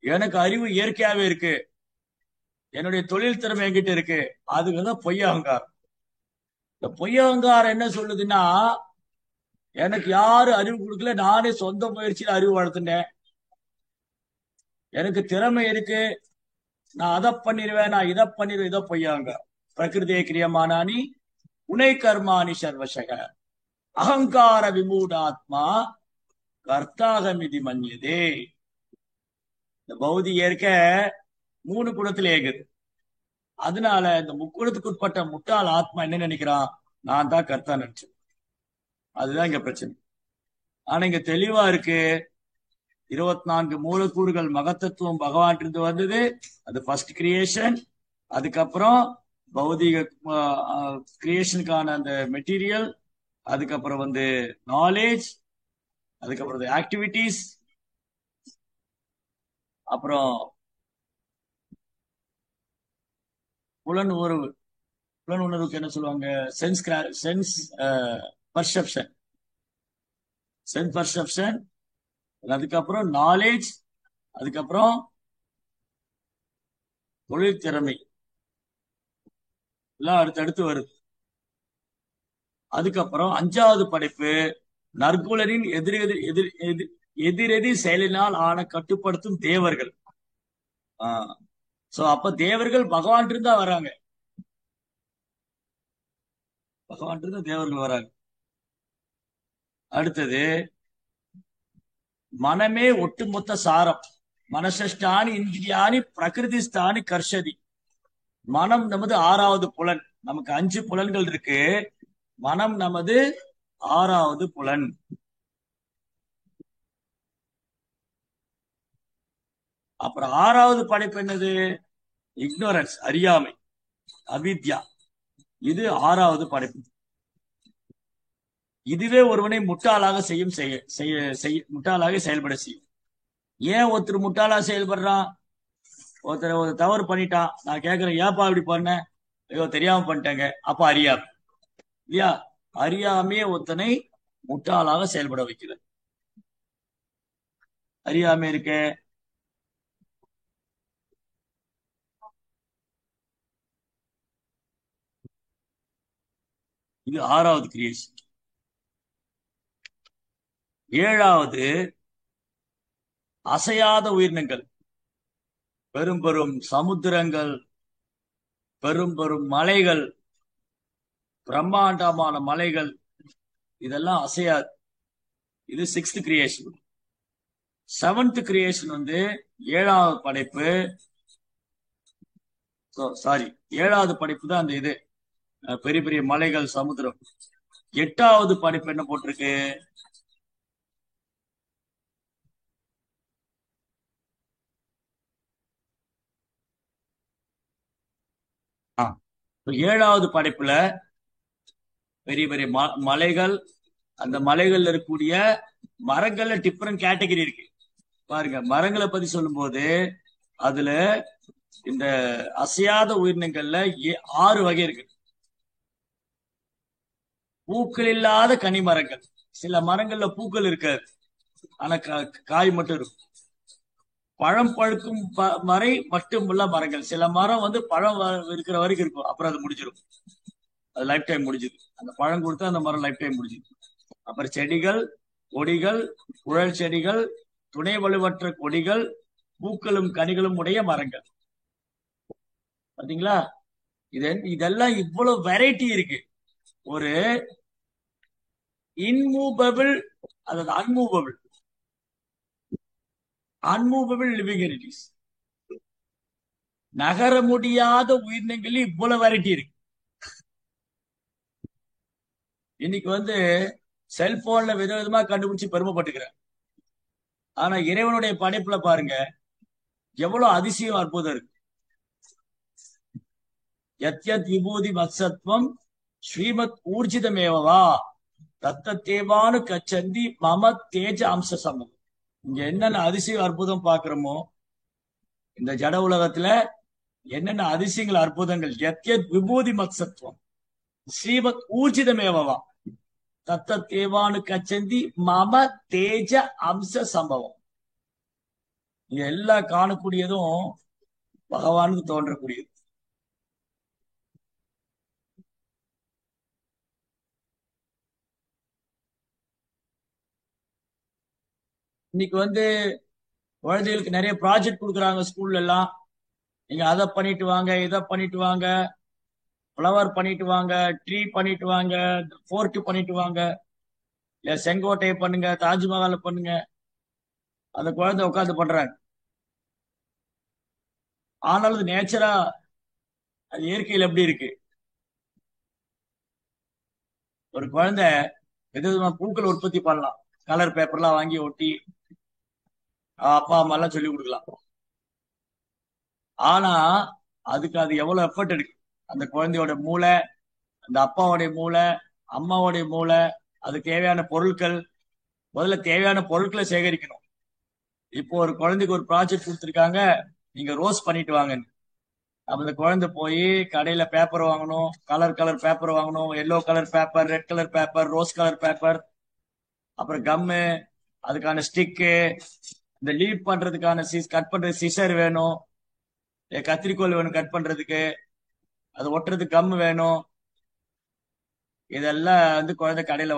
எனக்கு அறிவு இயற்கையாவே இருக்கு, என்னுடைய தொழில் திறமை என்கிட்ட இருக்கு, அதுக்குதான் பொய்யகங்காரம். இந்த பொய்யகங்காரம் என்ன சொல்லுதுன்னா, எனக்கு யாரு அறிவு கொடுக்கல, நானே சொந்த முயற்சியில அறிவு வளர்த்துட்டேன், எனக்கு திறமை இருக்கு, நான் அதை பண்ணிடுவேன், நான் இதை பண்ணிடுவேன். இதை பொய்யாங்க. பிரகிருதியை கிரியமானானி உனை கர்மானி சர்வசக அகங்கார விமூடாத்மா கர்த்தாகமிதி மன்யதே. இந்த பௌதிக இயற்க 3 குணத்துல இயங்குது. அதனால இந்த முக்குணத்துக்கு உட்பட்ட முட்டாள் ஆத்மா என்ன நினைக்கிறான்? நான் தான் கர்த்தா நினைச்சு. அதுதான் இங்க பிரச்சனை. ஆனா இங்க தெளிவா இருக்கு. 24 மூலக்கூறுகள் மகத்தத்துவம் பகவான் இருந்து வந்தது. அது ஃபர்ஸ்ட் கிரியேஷன். அதுக்கப்புறம் பௌதிக கிரியேஷனுக்கான அந்த மெட்டீரியல், அதுக்கப்புறம் நாலேஜ், அதுக்கப்புறம் ஆக்டிவிட்டிஸ், அப்புறம் புலனுணர்வு. புலனுணர்வுக்கு என்ன சொல்லுவாங்க? Sense perception. சென்ஸ் பர்செப்ஷன், அதுக்கப்புறம் நாலேஜ், அதுக்கப்புறம் தொழில் திறமை, எல்லாம் அடுத்தடுத்து வருது. அதுக்கப்புறம் 5வது படைப்பு நற்குலரின் எதிரெதிர் செயலினால் ஆன கட்டுப்படுத்தும் தேவர்கள். அப்ப தேவர்கள் பகவான் இருந்தா வராங்க. பகவான் இருந்தா தேவர்கள் வராங்க. அடுத்தது மனமே ஒட்டுமொத்த சாரம். மனசஷ்டானி இந்திரியானி பிரகிருதிஸ்தானி கர்ஷதி. மனம் நமது 6வது புலன். நமக்கு 5 புலன்கள் இருக்கு. மனம் நமது 6வது புலன். அப்புறம் 6வது படைப்பு என்னது? இக்னோரன்ஸ், அறியாமை, அவித்யா. இது 6வது படைப்பு. இதுவே ஒருவனை முட்டாளாக முட்டாளாக செயல்பட செய்யும். ஏன் ஒருத்தர் முட்டாளா செயல்படுறான்? ஒருத்தர் ஒரு தவறு பண்ணிட்டான், நான் கேட்கிறேன், ஏப்பா இப்படி பண்ண? ஐயோ தெரியாம பண்ணிட்டாங்க. அப்ப அறியாமை இல்லையா? அறியாமையே ஒருத்தனை முட்டாளாக செயல்பட வைக்கிறது. அறியாம இருக்க. இது ஆறாவது கிரியேஷன். ஏழாவது அசையாத உயிரினங்கள், பெரும் பெரும் சமுத்திரங்கள், பெரும் பெரும் மலைகள், பிரம்மாண்டமான மலைகள், இதெல்லாம் அசையாது. இது சிக்ஸ்த் கிரியேஷன். செவன்த் கிரியேஷன் வந்து ஏழாவது படைப்பு. சாரி, ஏழாவது படைப்பு தான் அந்த இது பெரிய பெரிய மலைகள், சமுத்திரம். எட்டாவது படைப்பு என்ன போட்டிருக்கு? ஏழாவது படைப்புல பெரிய பெரிய மலைகள், அந்த மலைகள்ல இருக்கக்கூடிய மரங்கள்ல டிஃபரெண்ட் கேட்டகரி இருக்கு. பாருங்க, மரங்களை பத்தி சொல்லும் போது அதுல இந்த அசையாத உயிரினங்கள்ல 6 வகை இருக்கு. பூக்கள் இல்லாத கனி மரங்கள். சில மரங்கள்ல பூக்கள் இருக்காது, ஆனா காய் மட்டும் இருக்கும். பழம் பழுக்கும் வரை மட்டுமுள்ள மரங்கள். சில மரம் வந்து பழம் இருக்கிற வரைக்கும் இருக்கும், அப்புறம் அது முடிஞ்சிடும், அது லைஃப் டைம் முடிஞ்சுது. அந்த பழம் கொடுத்தா அந்த மரம் லைஃப் டைம் முடிஞ்சுது. அப்புறம் செடிகள், கொடிகள், குழல் செடிகள், துணை வலுவற்ற கொடிகள், பூக்களும் கனிகளும் உடைய மரங்கள். பாத்தீங்களா? இதெல்லாம் இவ்வளவு வெரைட்டி இருக்கு. ஒரு இன்மூவபிள், அதாவது அன்மூவபிள் லிவிங் என்டிட்டிஸ், நகர முடியாத உயிரினங்கள் இவ்வளவு வெரைட்டி இருக்கு. இன்னைக்கு வந்து செல்போன்ல விதவிதமா கண்டுபிடிச்சு பெருமைப்பட்டுக்கிறேன். ஆனா இறைவனுடைய படைப்புல பாருங்க எவ்வளவு அதிசயம், அற்புதம் இருக்கு. யத்யத் விபூதி மத்சத்வம் ஸ்ரீமத் ஊர்ஜிதமேவா தத்தத்தேவானு கச்சந்தி மம தேஜ அம்ச சமம். இங்க என்னென்ன அதிசயம் அற்புதம் பாக்குறோமோ, இந்த ஜட உலகத்துல என்னென்ன அதிசயங்கள் அற்புதங்கள். யத்யத் விபூதி மத்சத்வம் ஸ்ரீமத் ஊர்ஜிதமேவா தத்தத்தேவானு கச்சந்தி மம தேஜ அம்ச சம்பவம். இங்க எல்லாம் காணக்கூடியதும் பகவானுக்கு தோன்றக்கூடியது. இன்னைக்கு வந்து குழந்தைகளுக்கு நிறைய ப்ராஜெக்ட் கொடுக்குறாங்க ஸ்கூல்ல எல்லாம். நீங்க அதை பண்ணிட்டு வாங்க, இதை பண்ணிட்டு வாங்க, ஃப்ளவர் பண்ணிட்டு வாங்க, ட்ரீ பண்ணிட்டு வாங்க, ஃபோர்ட் பண்ணிட்டு வாங்க, இல்ல செங்கோட்டையை பண்ணுங்க, தாஜ்மஹாலை பண்ணுங்க. அந்த குழந்தை உட்காந்து பண்றாங்க. ஆனாலும் அது நேச்சரா, அது இயற்கையில் எப்படி இருக்கு? ஒரு குழந்தை விதவிதமா பூக்கள் உற்பத்தி பண்ணலாம், கலர் பேப்பர்லாம் வாங்கி ஒட்டி அப்பா அம்மா எல்லாம் சொல்லி கொடுக்கலாம். ஆனா அதுக்கு அது எவ்வளவு எஃபர்ட் இருக்கு. அந்த குழந்தையோட மூளை, அந்த அப்பாவுடைய மூளை, அம்மாவுடைய மூளை, அதுக்கு தேவையான பொருட்கள், முதல்ல தேவையான பொருட்களை சேகரிக்கணும். இப்போ ஒரு குழந்தைக்கு ஒரு ப்ராஜெக்ட் கொடுத்துருக்காங்க, நீங்க ரோஸ் பண்ணிட்டு வாங்கன்னு. அப்ப இந்த குழந்தை போய் கடையில பேப்பர் வாங்கணும், கலர் கலர் பேப்பர் வாங்கணும், yellow colour paper, red colour paper, rose colour paper, அப்புறம் கம்மு, அதுக்கான ஸ்டிக்கு, இந்த லீவ் பண்றதுக்கான கட் பண்றது சிசர் வேணும், கத்திரிக்கோல் வேணும் கட் பண்றதுக்கு, அது ஒட்டுறதுக்கு கம் வேணும். இதெல்லாம் வந்து குழந்தை கடையில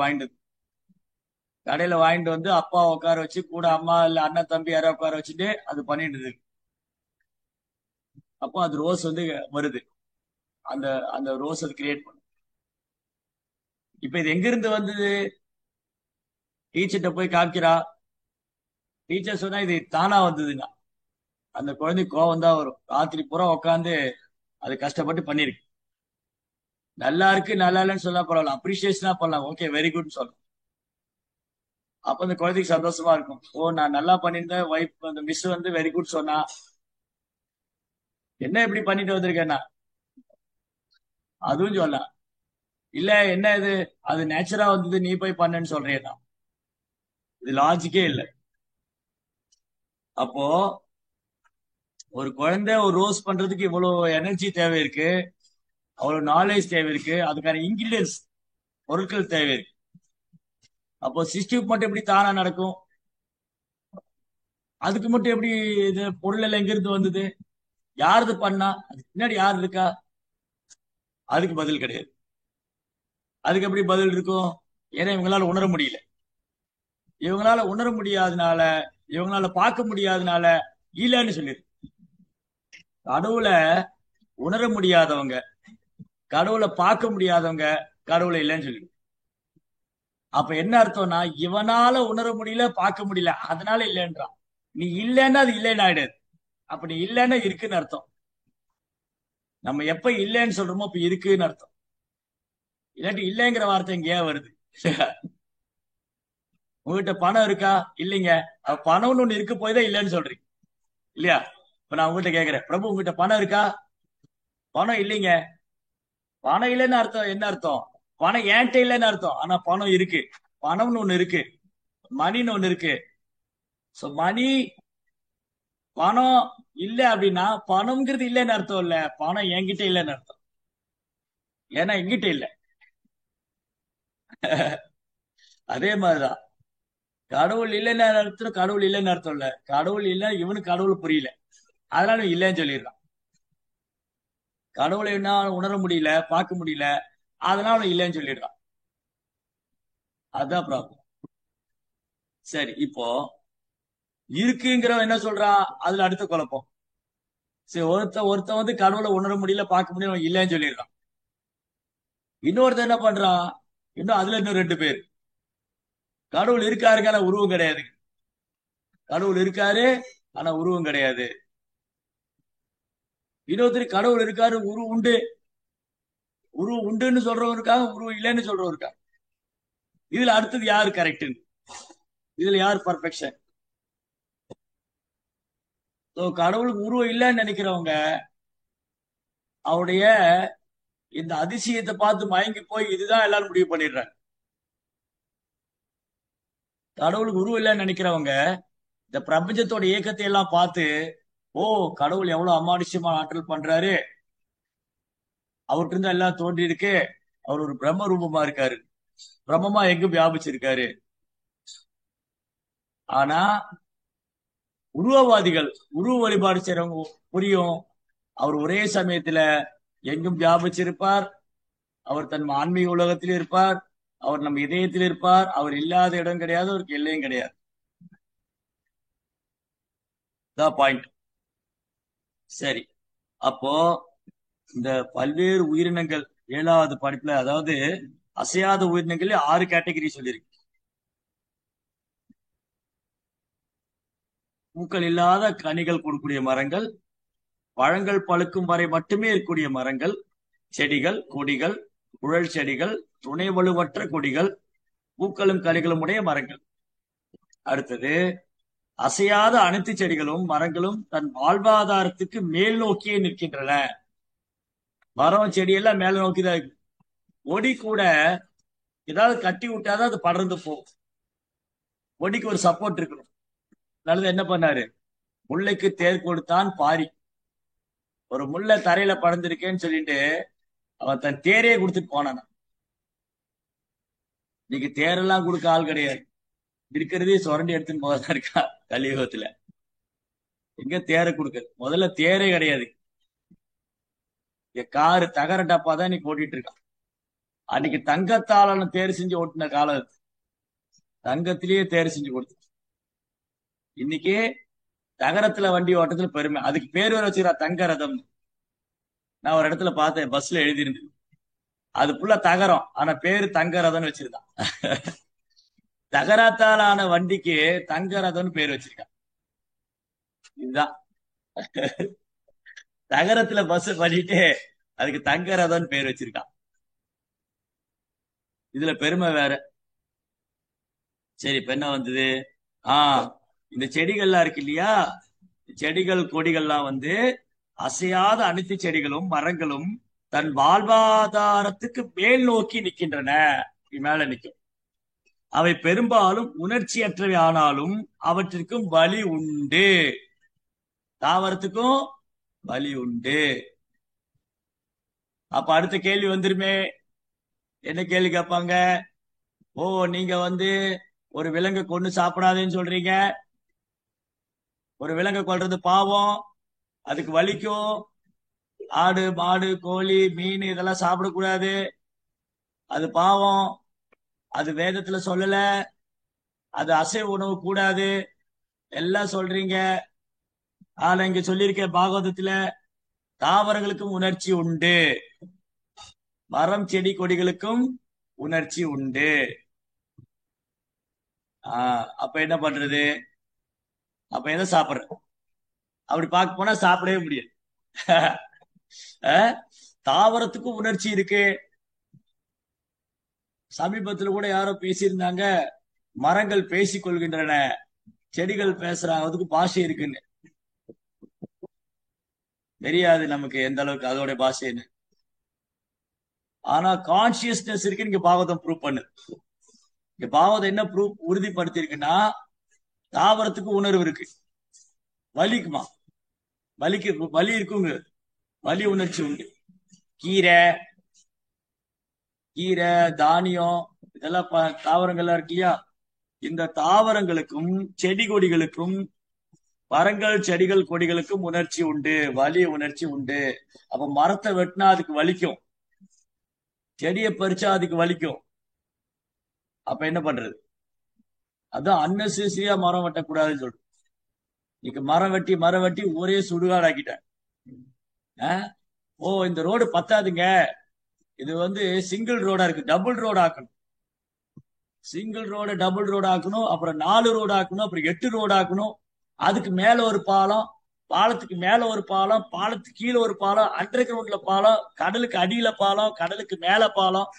வாங்கிட்டு வந்து அப்பா உட்கார வச்சு கூட அம்மா இல்ல அண்ணன் தம்பி யாரோ உட்கார வச்சுட்டு அது பண்ணிட்டு இருக்கு. அப்போ அது ரோஸ் வந்து வருது, அந்த அந்த ரோஸ் அது கிரியேட் பண்ணும். இப்ப இது எங்க இருந்து வந்தது? டீச்சர்கிட்ட போய் காமிக்கிறா, டீச்சர் சொன்னா இது தானா வந்ததுங்க. அந்த குழந்தை கோவம் தான் வரும். ராத்திரி பூரா உட்காந்து அது கஷ்டப்பட்டு பண்ணிருக்கு. நல்லா இருக்கு நல்லா இல்லைன்னு சொன்னா பரவாயில்ல, அப்ரிசியேஷனா பண்ணலாம், ஓகே வெரி குட் சொல்லலாம். அப்ப அந்த குழந்தைக்கு சந்தோஷமா இருக்கும். ஓ, நான் நல்லா பண்ணியிருந்தேன், வைஃப் அந்த மிஸ் வந்து வெரி குட் சொன்னா. என்ன இப்படி பண்ணிட்டு வந்திருக்கேன்னா அதுவும் சொல்லலாம். இல்ல என்ன இது, அது நேச்சரா வந்தது, நீ போய் பண்ணுன்னு சொல்றேன்னா இது லாஜிக்கே இல்லை. அப்போ ஒரு குழந்தை ஒரு ரோஸ் பண்றதுக்கு இவ்வளவு எனர்ஜி தேவை இருக்கு, அவ்வளவு நாலேஜ் தேவை இருக்கு, அதுக்கான இன்கிரியன்ஸ் பொருட்கள் தேவை இருக்கு. அப்போ சிஸ்டம் மட்டும் எப்படி தானா நடக்கும்? அதுக்கு மட்டும் எப்படி இது பொருள் எல்லாம் எங்க இருந்து வந்தது? யாருது பண்ணா? அதுக்கு பின்னாடி யார் இருக்கா? அதுக்கு பதில் கிடையாது. அதுக்கு எப்படி பதில் இருக்கும்? ஏன்னா இவங்களால உணர முடியல. இவங்களால உணர முடியாதனால, இவங்களால பார்க்க முடியாதனால இல்லைன்னு சொல்லிடு. கடவுளை உணர முடியாதவங்க, கடவுளை பார்க்க முடியாதவங்க கடவுளை இல்லைன்னு சொல்லிடு. அப்ப என்ன அர்த்தம்னா, இவனால உணர முடியல, பார்க்க முடியல, அதனால இல்லைன்றான். நீ இல்லைன்னா அது இல்லைன்னு ஆயிடாது. அப்ப நீ இல்லைன்னா இருக்குன்னு அர்த்தம். நம்ம எப்ப இல்லைன்னு சொல்றோமோ அப்ப இருக்குன்னு அர்த்தம். இல்லாட்டி இல்லைங்கிற வார்த்தை இங்க ஏன் வருது? உங்ககிட்ட பணம் இருக்கா? இல்லைங்க. அப்ப பணம்னு ஒண்ணு இருக்கு போய் தான் இல்லைன்னு சொல்றீங்க இல்லையா? இப்ப நான் உங்ககிட்ட கேக்குறேன், பிரபு உங்ககிட்ட பணம் இருக்கா? பணம் இல்லைங்க. பணம் இல்லைன்னு அர்த்தம் என்ன அர்த்தம்? பணம் ஏன்ட்ட இல்லைன்னு அர்த்தம். ஆனா பணம் இருக்கு. பணம்னு ஒண்ணு இருக்கு. மணின்னு ஒண்ணு இருக்கு. சோ மணி, பணம் இல்ல அப்படின்னா பணம்ங்கிறது இல்லைன்னு அர்த்தம் இல்ல, பணம் என்கிட்ட இல்லைன்னு அர்த்தம். ஏன்னா என்கிட்ட இல்ல. அதே மாதிரிதான் கடவுள் இல்லைன்னு அர்த்தம், கடவுள் இல்லைன்னு அர்த்தம் இல்ல. கடவுள் இல்ல, இவனுக்கு கடவுள் புரியல, அதனால இவன் இல்லைன்னு சொல்லிடுறான். கடவுளை என்ன உணர முடியல, பார்க்க முடியல, அதனால அவன் இல்லைன்னு சொல்லிடுறான். அதான் ப்ராப்ளம். சரி, இப்போ இருக்குங்கிறவன் என்ன சொல்றான்? அதுல அடுத்த குழப்பம். சரி, ஒருத்தன் வந்து கடவுளை உணர முடியல, பார்க்க முடியல, அவன் இல்லைன்னு சொல்லிடுறான். இன்னொருத்தன் என்ன பண்றான்? இன்னும் ரெண்டு பேர் கடவுள் இருக்காருங்க ஆனா உருவம் கிடையாது. கடவுள் இருக்காரு ஆனா உருவம் கிடையாது. இன்னொருத்தர் கடவுள் இருக்காரு, உருவம் உண்டு. உருவம் உண்டுன்னு சொல்றவங்க இருக்காங்க, உருவம் இல்லைன்னு சொல்றவங்க இருக்காங்க. இதுல அடுத்தது யாரு கரெக்ட்? இதுல யார் பர்ஃபெக்ஷன்? கடவுளுக்கு உருவம் இல்லைன்னு நினைக்கிறவங்க அவருடைய இந்த அதிசயத்தை பார்த்து மயங்கி போய் இதுதான் எல்லாரும் முடிவு பண்ணிடுறாங்க. கடவுளுக்கு உருவம் இல்லைன்னு நினைக்கிறவங்க இந்த பிரபஞ்சத்தோட இயக்கத்தை எல்லாம் பார்த்து, ஓ, கடவுள் எவ்வளவு அமானுஷ்யமா ஆற்றல் பண்றாரு, அவர்கிட்ட இருந்து எல்லாம் தோன்றி இருக்கு, அவர் ஒரு பிரம்ம ரூபமா இருக்காரு, பிரம்மமா எங்கும் வியாபிச்சிருக்காரு. ஆனா உருவவாதிகள், உருவ வழிபாடு செய்யறவங்க புரியும், அவர் ஒரே சமயத்துல எங்கும் வியாபிச்சிருப்பார், அவர் தன் ஆன்மீக உலகத்தில் இருப்பார், அவர் நம்ம இதயத்தில் இருப்பார், அவர் இல்லாத இடம் கிடையாது, அவருக்கு எல்லையும் கிடையாது. பாயிண்ட். சரி, அப்போ இந்த பல்வேறு உயிரினங்கள் 7வது படிப்புல, அதாவது அசையாத உயிரினங்கள் 6 கேட்டகரி சொல்லியிருக்கு. பூக்கள் இல்லாத கனிகள் கொடுக்கக்கூடிய மரங்கள், பழங்கள் பழுக்கும் வரை மட்டுமே இருக்கக்கூடிய மரங்கள், செடிகள், கொடிகள், குழல் செடிகள், துணை வலுவற்ற கொடிகள், பூக்களும் கனிகளும் உடைய மரங்கள். அடுத்தது, அசையாத அனைத்து செடிகளும் மரங்களும் தன் வாழ்வாதாரத்துக்கு மேல் நோக்கியே நிற்கின்றன. மரம் செடி எல்லாம் மேல நோக்கிதான் இருக்கு. கொடி கூட ஏதாவது கட்டி விட்டாதான் அது படர்ந்து போகும். கொடிக்கு ஒரு சப்போர்ட் இருக்கணும். நல்லது என்ன பண்ணாரு? முல்லைக்கு தேர் கொடுத்தான் பாரி. ஒரு முல்லை தரையில படர்ந்திருக்கேன்னு சொல்லிட்டு அவன் தன் தேரையே கொடுத்துட்டு போனான். இன்னைக்கு தேரெல்லாம் கொடுக்க ஆள் கிடையாது. இருக்கிறதே சுரண்டி எடுத்துன்னு போகதான் இருக்கா கலியுகத்துல. எங்க தேரை கொடுக்குது? முதல்ல தேரே கிடையாது. காரு தகர டப்பா தான் இன்னைக்கு ஓட்டிட்டு இருக்கான். அன்னைக்கு தங்கத்தாலான தேர் செஞ்சு ஓட்டின காலம் அது. தங்கத்திலேயே தேர் செஞ்சு கொடுத்து. இன்னைக்கு தகரத்துல வண்டி ஓட்டத்துல பெருமை. அதுக்கு பேர் வேற வச்சுக்கிறா, தங்க ரதம். நான் ஒரு இடத்துல பார்த்தேன், பஸ்ல எழுதியிருந்தது. அது ஃபுல்லா தகரம், ஆனா பேரு தங்க ரதம்னு வச்சிருக்கான். தகரத்தாலான வண்டிக்கு தங்க ரதம்னு பேர் வச்சிருக்கான். இதுதான் தகரத்துல பஸ் பண்ணிட்டு அதுக்கு தங்க ரதம்னு பேர் வச்சிருக்கான். இதுல பெருமை வேற. சரி, இப்ப என்ன வந்தது? ஆஹ் இந்த செடிகள்லாம் இருக்கு இல்லையா, செடிகள் கொடிகள்லாம் வந்து அசையாத அனைத்து செடிகளும் மரங்களும் தன் வாழ்வாதாரத்துக்கு மேல் நோக்கி நிற்கின்றன. மேல நிற்கும். அவை பெரும்பாலும் உணர்ச்சியற்றவை, ஆனாலும் அவற்றிற்கும் வலி உண்டு. தாவரத்துக்கும் வலி உண்டு. அப்ப அடுத்த கேள்வி வந்துருமே. என்ன கேள்வி கேட்பாங்க? ஓ, நீங்க வந்து ஒரு விலங்கு கொண்டு சாப்பிடாதேன்னு சொல்றீங்க, ஒரு விலங்கை கொல்றது பாவம், அதுக்கு வலிக்கும். ஆடு மாடு கோழி மீன் இதெல்லாம் சாப்பிடக்கூடாது, அது பாவம். அது வேதத்துல சொல்லல. அது அசைவ உணவு கூடாது எல்லாம் சொல்றீங்க. ஆனா இங்க சொல்லியிருக்க பாகவதத்துல தாவரங்களுக்கும் உணர்ச்சி உண்டு, மரம் செடி கொடிகளுக்கும் உணர்ச்சி உண்டு. அப்ப என்ன பண்றது? அப்ப எதை சாப்பிடுறது? அப்படி பார்க்க போனா சாப்பிடவே முடியாது. தாவரத்துக்கும் உணர்ச்சி இருக்கு. சமீபத்துல கூட யாரோ பேசியிருந்தாங்க, மரங்கள் பேசிக் கொள்கின்றன, செடிகள் பேசுறாங்க, அதுக்கு பாஷை இருக்குன்னு. தெரியாது நமக்கு எந்த அளவுக்கு அதோட பாஷைன்னு. ஆனா கான்சியஸ்னஸ் இருக்கு. இங்க பாகவதம் ப்ரூவ் பண்ணு. இங்க பாகவதம் என்ன ப்ரூவ் உறுதிப்படுத்தி இருக்குன்னா, தாவரத்துக்கு உணர்வு இருக்கு. வலிக்குமா? வலி இருக்குங்க. வலி உணர்ச்சி உண்டு. கீரை கீரை தானியம் இதெல்லாம் தாவரங்கள்லாம் இருக்கு இல்லையா? இந்த தாவரங்களுக்கும் செடி கொடிகளுக்கும், மரங்கள் செடிகள் கொடிகளுக்கும் உணர்ச்சி உண்டு, வலி உணர்ச்சி உண்டு. அப்ப மரத்தை வெட்டினா அதுக்கு வலிக்கும், செடியை பறிச்சா அதுக்கு வலிக்கும். அப்ப என்ன பண்றது? அதான் அன்னெசரியா மரம் வெட்டக்கூடாதுன்னு சொல்றேன். இன்னைக்கு மரம் வெட்டி ஒரே சுடுகாடு ஆக்கிட்டேன். ஓ இந்த ரோடு பத்தாதுங்க, இது வந்து சிங்கிள் ரோடா இருக்கு, டபுள் ரோடு ஆக்கணும். சிங்கிள் ரோடு டபுள் ரோடு ஆக்கணும், அப்புறம் 4 ரோடு ஆக்கணும், அப்புறம் 8 ரோடு ஆக்கணும். அதுக்கு மேல ஒரு பாலம், பாலத்துக்கு மேல ஒரு பாலம், பாலத்துக்கு கீழே ஒரு பாலம், அண்டர் கிரவுண்ட்ல பாலம், கடலுக்கு அடியில பாலம், கடலுக்கு மேல பாலம்.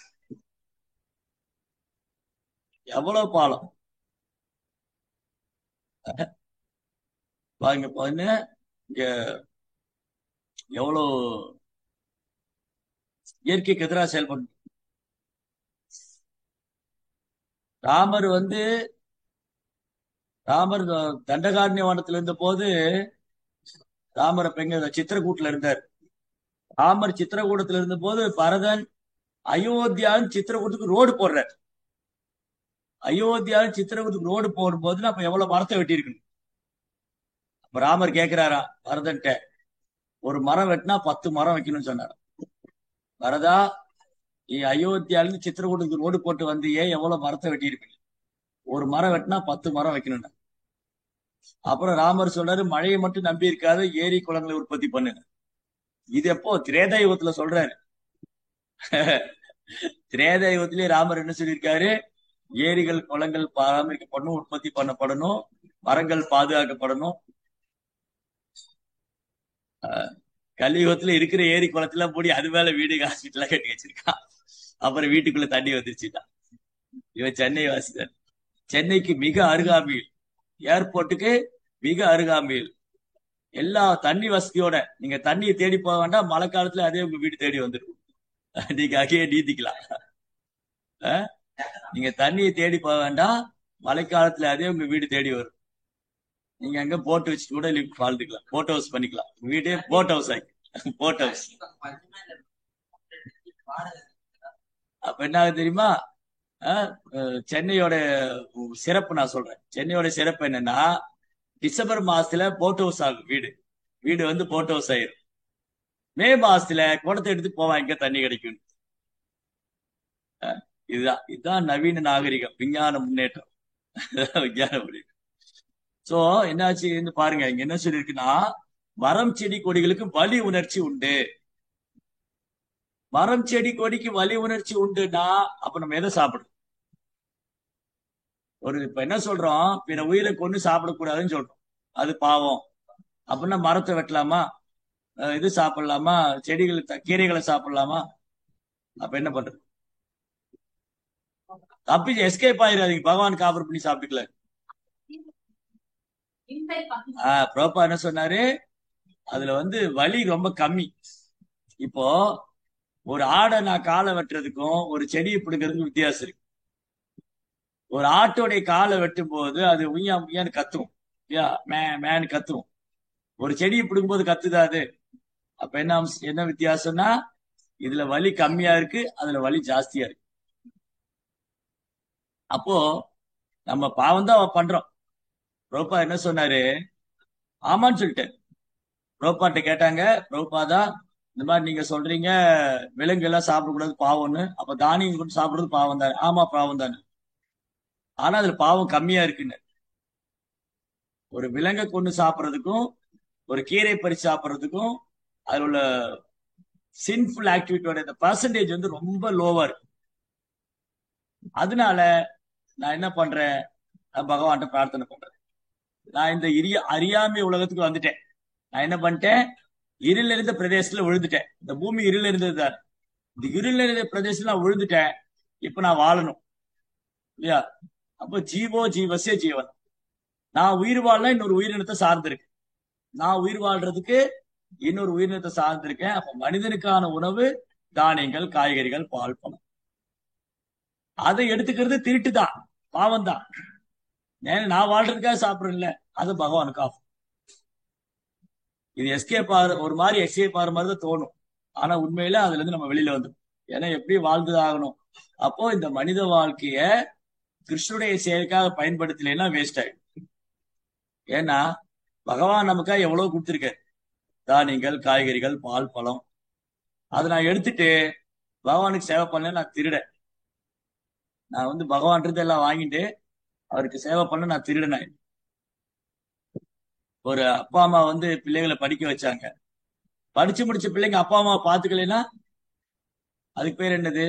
எவ்வளவு பாலம் பாருங்க பாருங்க. இங்க எவ்வளவு இயற்கைக்கு எதிராக செயல்படும். ராமர் வந்து ராமர் தண்டகாரண்ய வனத்துல இருந்த போது, ராமர் அப்ப எங்க சித்திரக்கூட்டுல இருந்தார். ராமர் சித்திரக்கூடத்துல இருந்த போது பரதன் அயோத்தியாவின் சித்திரக்கூடத்துக்கு ரோடு போடுறார். அயோத்தியாவின் சித்திரக்கூடத்துக்கு ரோடு போடும்போது அப்ப எவ்வளவு மரத்தை வெட்டி இருக்கணும். அப்ப ராமர் கேட்கிறாரா பரதன்ட்ட, ஒரு மரம் வெட்டினா 10 மரம் வைக்கணும்னு சொன்னார். பரதா, நீ அயோத்தியாவிலிருந்து சித்திரக்கூடத்துக்கு ரோடு போட்டு வந்தியே, எவ்வளவு மரத்தை வெட்டி இருக்கு? ஒரு மரம் வெட்டினா 10 மரம் வைக்கணும். அப்புறம் ராமர் சொல்றாரு, மழையை மட்டும் நம்பி இருக்காத, ஏரி குளங்களை உற்பத்தி பண்ணுங்க. இது எப்போ திரேதா யுகத்துல சொல்றாரு. திரேதா யுகத்திலேயே ராமர் என்ன சொல்லியிருக்காரு? ஏரிகள் குளங்கள் பராமரிக்கப்படணும், உற்பத்தி பண்ணப்படணும், மரங்கள் பாதுகாக்கப்படணும். கலியுகத்துல இருக்கிற ஏரி குளத்துல மூடி அது மேல வீடு ஹாஸ்பிட்டலா கட்டி வச்சிருக்கான். அப்புறம் வீட்டுக்குள்ள தண்ணி வந்துருச்சுட்டான். இவன் சென்னை வாசிதான். சென்னைக்கு மிக அருகாமையில், ஏர்போர்ட்டுக்கு மிக அருகாமையில், எல்லா தண்ணி வசதியோட நீங்க தண்ணியை தேடி போக வேண்டாம், மழை காலத்துல அதே உங்க வீடு தேடி வந்துடும். நீங்க அங்கேயே நீந்திக்கலாம். நீங்க தண்ணியை தேடி போக வேண்டாம், மழை காலத்துல அதே உங்க வீடு தேடி வரும். நீங்க அங்க போட் வச்சுட்டு கூட வாழ்ந்துக்கலாம், போட் ஹவுஸ் பண்ணிக்கலாம். வீடே போட் ஹவுஸ் ஆகி, போட் ஹவுஸ். அப்ப என்ன ஆகுது தெரியுமா? சென்னையோட சிறப்பு நான் சொல்றேன். சென்னையோட சிறப்பு என்னன்னா, டிசம்பர் மாசத்துல போட் ஹவுஸ் ஆகும் வீடு. வீடு வந்து போட் ஹவுஸ் ஆயிரும். மே மாசத்துல குடத்தை எடுத்து போவான், இங்க தண்ணி கிடைக்கும். இதுதான் நவீன நாகரிகம், விஞ்ஞான முன்னேற்றம். விஞ்ஞான முன்னேற்றம். சோ என்னாச்சு பாருங்க, இங்க என்ன சொல்லிருக்குன்னா, மரம் செடி கொடிகளுக்கு வலி உணர்ச்சி உண்டு. மரம் செடி கொடிக்கு வலி உணர்ச்சி உண்டுன்னா அப்ப நம்ம எதை சாப்பிடுறோம்? இப்ப என்ன சொல்றோம், பிற உயிரை கொண்டு சாப்பிடக்கூடாதுன்னு சொல்றோம், அது பாவம். அப்படின்னா மரத்தை வெட்டலாமா? இது சாப்பிடலாமா? செடிகள் கீரைகளை சாப்பிடலாமா? அப்ப என்ன பண்றது? தப்பி எஸ்கேப் ஆயிடாதீங்க, பகவான் காபர் பண்ணி சாப்பிட்டுக்கல. ப்ரோப்பா என்ன சொன்னாரு, அதுல வந்து வலி ரொம்ப கம்மி. இப்போ ஒரு ஆடை நான் காலை வெட்டுறதுக்கும் ஒரு செடியை பிடுங்கிறதுக்கும் வித்தியாசம் இருக்கு. ஒரு ஆட்டோடைய காலை வெட்டும் போது அது உய்யா உய்யான்னு கத்தும், மேன்னு கத்தும். ஒரு செடியை பிடுங்கும் போது கத்துதாது. அப்ப என்ன வித்தியாசம்னா, இதுல வலி கம்மியா இருக்கு, அதுல வலி ஜாஸ்தியா இருக்கு. அப்போ நம்ம பாவம் தான் பண்றோம். ப்ரோப்பா என்ன சொன்னாரு, ஆமான்னு சொல்லிட்டேன். பிரபுபாட்ட கேட்டாங்க, பிரபுபாதா இந்த மாதிரி நீங்க சொல்றீங்க விலங்கு எல்லாம் சாப்பிடக்கூடாது பாவம்னு, அப்ப தானியம் கொண்டு சாப்பிடுறது பாவம் தானே? ஆமா பாவம் தானே, ஆனா அதுல பாவம் கம்மியா இருக்குன்னு. ஒரு விலங்கை கொண்டு சாப்பிடுறதுக்கும் ஒரு கீரை பறிச்சு சாப்பிடுறதுக்கும் அதுல உள்ள சின்ஃபுல் ஆக்டிவிட்டியோட இந்த பர்சன்டேஜ் வந்து ரொம்ப லோவா இருக்கு. அதனால நான் என்ன பண்றேன், நான் பகவான்கிட்ட பிரார்த்தனை பண்றேன். நான் இந்த அறியாமை உலகத்துக்கு வந்துட்டேன். நான் என்ன பண்ணிட்டேன், இருள் இருந்த பிரதேசத்துல விழுந்துட்டேன். இந்த பூமி இருள் இருந்தது தான். இந்த இருள் இருந்த பிரதேசத்துல நான் விழுந்துட்டேன். இப்ப நான் வாழணும் இல்லையா? அப்ப ஜீவோ ஜீவசிய ஜீவன். நான் உயிர் வாழ இன்னொரு உயிரினத்தை சார்ந்திருக்கு. நான் உயிர் வாழ்றதுக்கு இன்னொரு உயிரினத்தை சார்ந்திருக்கேன். அப்ப மனிதனுக்கான உணவு தானியங்கள், காய்கறிகள், பால், பழம். அதை எடுத்துக்கிறது திருட்டு தான், பாவம் தான். நான் வாழ்றதுக்காக சாப்பிடுறேன்ல, அது பகவானுக்கு ஆகும். இது எஸ்கேப் ஆகிற ஒரு மாதிரி எஸ்கேப் ஆகிற மாதிரி தான் தோணும். ஆனா உண்மையில அதுல இருந்து நம்ம வெளியில வந்து ஏன்னா எப்படி வாழ்ந்து ஆகணும். அப்போ இந்த மனித வாழ்க்கைய கிருஷ்ணனுடைய செயலுக்காக பயன்படுத்தலைன்னா வேஸ்ட் ஆயிடும். ஏன்னா பகவான் நமக்காக எவ்வளவு கொடுத்திருக்காரு, தானியங்கள், காய்கறிகள், பால், பழம். அதை நான் எடுத்துட்டு பகவானுக்கு சேவை பண்ண நான் திருடன். நான் வந்து பகவான் எல்லாம் வாங்கிட்டு அவருக்கு சேவை பண்ண நான் திருடன். ஒரு அப்பா அம்மா வந்து பிள்ளைகளை படிக்க வச்சாங்க. படிச்சு முடிச்ச பிள்ளைங்க அப்பா அம்மாவை பாத்துக்கலைன்னா அதுக்கு பேர் என்னது?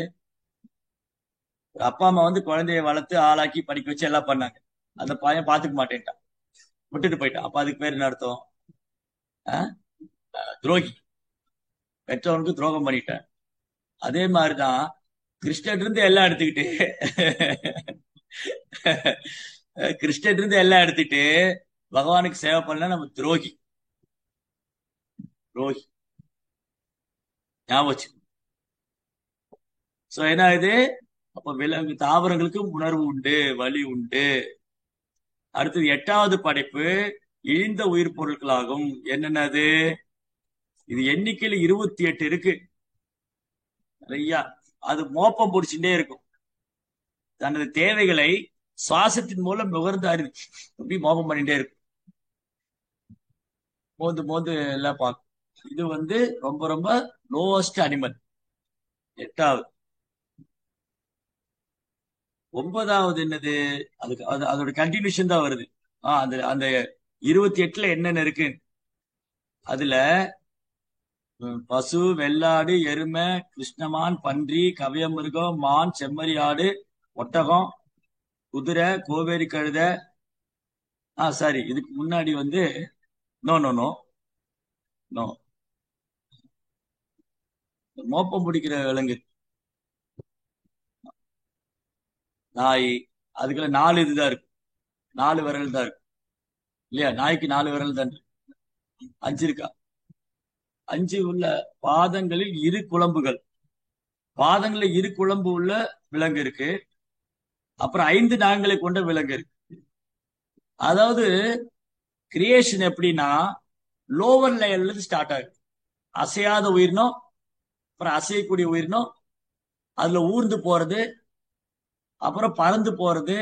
அப்பா அம்மா வந்து குழந்தைய வளர்த்து ஆளாக்கி படிக்க வச்சு எல்லாம் பண்ணாங்க. அந்த பையன் பாத்துக்க மாட்டேன்ட்டான், விட்டுட்டு போயிட்டான். அப்ப அதுக்கு பேர் என்ன அர்த்தம்? துரோகி, பெற்றவனுக்கு துரோகம் பண்ணிட்டான். அதே மாதிரிதான் கிருஷ்ணன் இருந்து எல்லாம் எடுத்துக்கிட்டு கிருஷ்ணன் இருந்து எல்லாம் எடுத்துட்டு பகவானுக்கு சேவை பண்ணல நம்ம துரோகி. துரோகி ஞாபகம். சோ என்ன இது? அப்ப விலங்கு தாவரங்களுக்கும் உணர்வு உண்டு, வலி உண்டு. அடுத்தது 8வது படைப்பு இழிந்த உயிர் பொருட்களாகும். என்னென்னது? இது எண்ணிக்கையில 28 இருக்கு. நிறைய. அது மோப்பம் பிடிச்சுட்டே இருக்கும். தனது தேவைகளை சுவாசத்தின் மூலம் நுகர்ந்து அறிந்து அப்படி மோப்பம் பண்ணிட்டே இருக்கும். மோந்து மோந்து எல்லாம் பார்க்கும். இது வந்து ரொம்ப ரொம்ப லோவஸ்ட் அனிமல். 8வது. 9வது என்னது? அதுக்கு அதோட கண்டினியூஷன் தான் வருது. அந்த அந்த 28ல என்னென்ன இருக்கு? அதுல பசு, வெள்ளாடு, எருமை, கிருஷ்ணமான், பன்றி, கவியமிருகம், மான், செம்மறி ஆடு, ஒட்டகம், குதிரை, கோவேரி கழுதை. சாரி, இதுக்கு முன்னாடி வந்து நோ நோ நோ நோ மோப்பம் பிடிக்கிற விலங்கு நாய். அதுக்குள்ள 4 இதுதான் இருக்கு, 4 விரல் தான் இருக்கு இல்லையா? நாய்க்கு 4 விரல் தான் இருக்கு. 5 இருக்கா? 5 உள்ள பாதங்களில் 2 குழம்புகள். பாதங்களில் 2 குழம்பு உள்ள விலங்கு இருக்கு. அப்புறம் 5 நாகங்களை கொண்ட விலங்கு இருக்கு. அதாவது கிரியேஷன் எப்படின்னா லோவர் லேயர்ல இருந்து ஸ்டார்ட் ஆகுது. அசையாத உயிரினம், அப்புறம் அசையக்கூடிய உயிரினம், அதுல ஊர்ந்து போறது, அப்புறம் பறந்து போறது,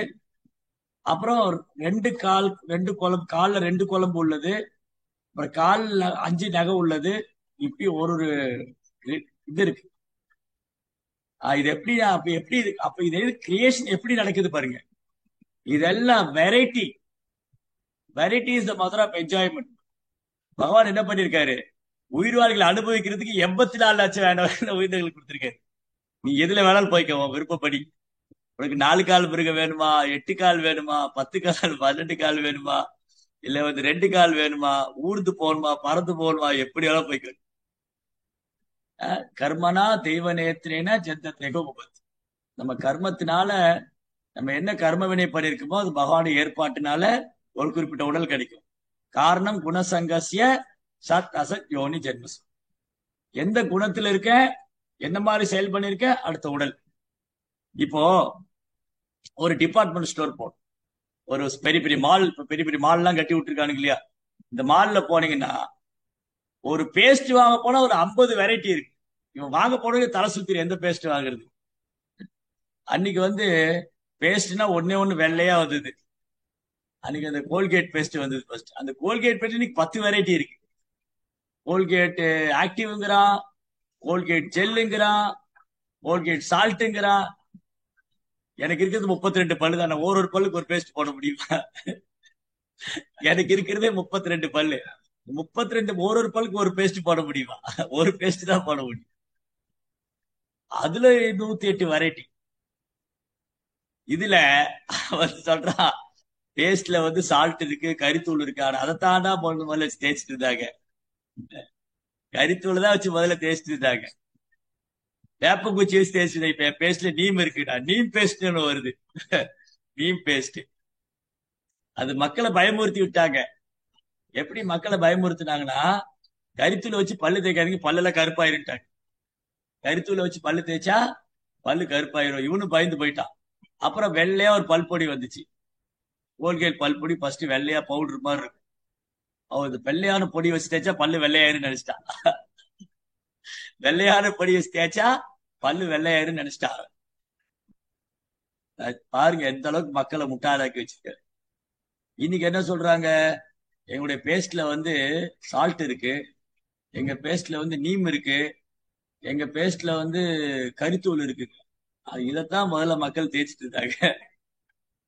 அப்புறம் 2 கால் 2 குழம்பு, கால்ல 2 குழம்பு உள்ளது, அப்புறம் கால்ல 5 நகை உள்ளது. இப்படி ஒரு ஒரு இது இருக்கு. இது எப்படி அப்ப எப்படி அப்ப இது கிரியேஷன் எப்படி நடக்குது பாருங்க. இதெல்லாம் variety. Variety is the mother of enjoyment. பகவான் என்ன பண்ணிருக்காரு, உயிர்வாளிகளை அனுபவிக்கிறதுக்கு 84 லட்சம் உயிர்களுக்கு கொடுத்திருக்காரு. நீ எதுல வேணாலும் போய்க்க, உன் விருப்பப்படி. உனக்கு 4 கால் மிருகம் வேணுமா, 8 கால் வேணுமா, 10 கால், 12 கால் வேணுமா, இல்ல வந்து 2 கால் வேணுமா, ஊர்ந்து போகணுமா, பறந்து போகணுமா, எப்படி வேணாலும் போய்க்க. கர்மனா தெய்வ நேத்திரேன ஜெந்த தெகோபத். நம்ம கர்மத்தினால நம்ம என்ன கர்ம வினை பண்ணிருக்கோமோ அது பகவானுடைய ஏற்பாட்டினால ஒரு குறிப்பிட்ட உடல் கிடைக்கும். காரணம் குணசங்கசிய சத் அசத் யோனி ஜென்மஸ். எந்த குணத்துல இருக்க, என்ன மாதிரி செயல் பண்ணிருக்க, அடுத்த உடல். இப்போ ஒரு டிபார்ட்மெண்ட் ஸ்டோர் போடும், ஒரு பெரிய பெரிய மால், பெரிய பெரிய மால் எல்லாம் கட்டி விட்டுருக்கானுங்க இல்லையா? இந்த மால்ல போனீங்கன்னா ஒரு பேஸ்ட் வாங்க போனா ஒரு 50 வெரைட்டி இருக்கு. இவன் வாங்க போனது தலை சுத்திர எந்த பேஸ்ட் வாங்குறது. அன்னைக்கு வந்து பேஸ்ட்னா ஒன்னே ஒண்ணு வெள்ளையா வந்தது. அன்னைக்கு அந்த கோல்கேட் பேஸ்ட் வந்தது ஃபர்ஸ்ட். அந்த கோல்கேட் பேஸ்ட் இன்னைக்கு 10 வெரைட்டி இருக்கு. கோல்கேட் ஆக்டிவ்ங்கிறான், கோல்கேட் ஜெல்லுங்கிறான், கோல்கேட் சால்ட்டுங்கிறான். எனக்கு இருக்கிறது 32 பல்லு தான். நான் ஒரு பல்லுக்கு ஒரு பேஸ்ட் போட முடியுமா? எனக்கு இருக்கிறதே 32 பல்லு. 32 ஒரு பல்லுக்கு ஒரு பேஸ்ட் போட முடியுமா? ஒரு பேஸ்ட் தான் போட முடியும். அதுல 108 வெரைட்டி. இதுல வந்து சொல்றான் பேஸ்ட்ல வந்து சால்ட் இருக்கு, கறித்தூள் இருக்கு. ஆனா அதைத்தாண்டா முதல்ல வச்சு தேய்ச்சிட்டு இருந்தாங்க. கறித்தூள் தான் வச்சு முதல்ல தேய்ச்சிட்டு இருந்தாங்க. வேப்பங்குச்சி வச்சு தேய்ச்சிட்டு. இப்ப பேஸ்ட்ல நீம் இருக்குடா, நீம் பேஸ்ட்னு வருது. நீம் பேஸ்ட். அது மக்களை பயமுறுத்தி விட்டாங்க. எப்படி மக்களை பயமுறுத்தினாங்கன்னா, கரித்தூளை வச்சு பல்லு தேய்க்காதீங்க, பல்லெல்லாம் கருப்பாயிருட்டாங்க. கரித்தூளை வச்சு பல்லு தேய்ச்சா பல்லு கருப்பாயிரும். இவனு பயந்து போயிட்டான். அப்புறம் வெள்ளையா ஒரு பல்பொடி வந்துச்சு. கோல்கேட் பல்பொடி ஃபர்ஸ்ட் வெள்ளையா பவுடர் மாதிரி இருக்கும். அவன் இந்த வெள்ளையான பொடி வச்சு தேய்ச்சா பல்லு வெள்ளையாயிருன்னு நினைச்சிட்டான். வெள்ளையான பொடி வச்சு தேய்ச்சா பல்லு வெள்ளையாயிருன்னு நினைச்சிட்டான். பாருங்க எந்த அளவுக்கு மக்களை முட்டாளாக்கி வச்சிருக்காரு. இன்னைக்கு என்ன சொல்றாங்க? எங்களுடைய பேஸ்ட்ல வந்து சால்ட் இருக்கு, எங்க பேஸ்ட்ல வந்து நீம் இருக்கு, எங்க பேஸ்ட்ல வந்து கரித்தூள் இருக்கு. இதைத்தான் முதல்ல மக்கள் தேய்ச்சிட்டு இருந்தாங்க.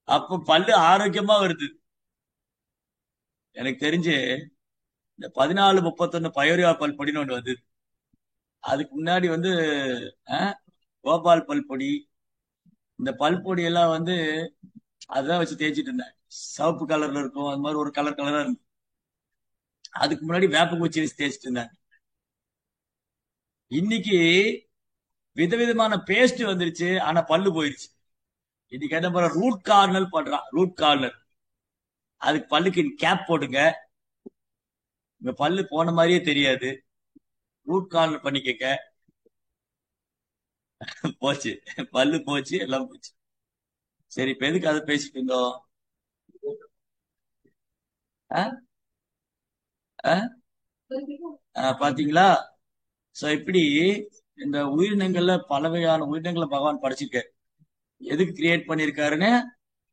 அப்ப பல்லு ஆரோக்கியமா வருது. எனக்கு தெரிஞ்சு இந்த 1431 பயோரியா பல் பொடின்னு ஒண்ணு வந்து, அதுக்கு முன்னாடி வந்து கோபால் பல் பொடி, இந்த பல் பொடி எல்லாம் வந்து அதான் வச்சு தேய்ச்சிட்டு இருந்தேன். சிவப்பு கலர்ல இருக்கும், அது மாதிரி ஒரு கலர் கலரா இருக்கும். அதுக்கு முன்னாடி வேப்பங்குச்சி வச்சு தேய்ச்சிட்டு இருந்தேன். இன்னைக்கு விதவிதமான பேஸ்ட் வந்துருச்சு, ஆனா பல்லு போயிருச்சு. இன்னைக்கு என்ன பண்ற, ரூட் கார்னல் பண்றான். Root corner. அதுக்கு பல்லுக்கு கேப் போடுங்க, உங்க பல்லு போன மாதிரியே தெரியாது. ரூட் கார்னர் பண்ணிக்கங்க. போச்சு, பல்லு போச்சு, எல்லாம் போச்சு. சரி, இப்ப எதுக்கு அதை பேசிட்டு இருந்தோம்? ஆ? ஆ? பாத்தீங்களா? சோ இப்படி இந்த உயிரினங்கள்ல பல வகையான உயிரினங்களை பகவான் படைச்சிருக்காரு. எதுக்கு கிரியேட் பண்ணிருக்காருன்னு,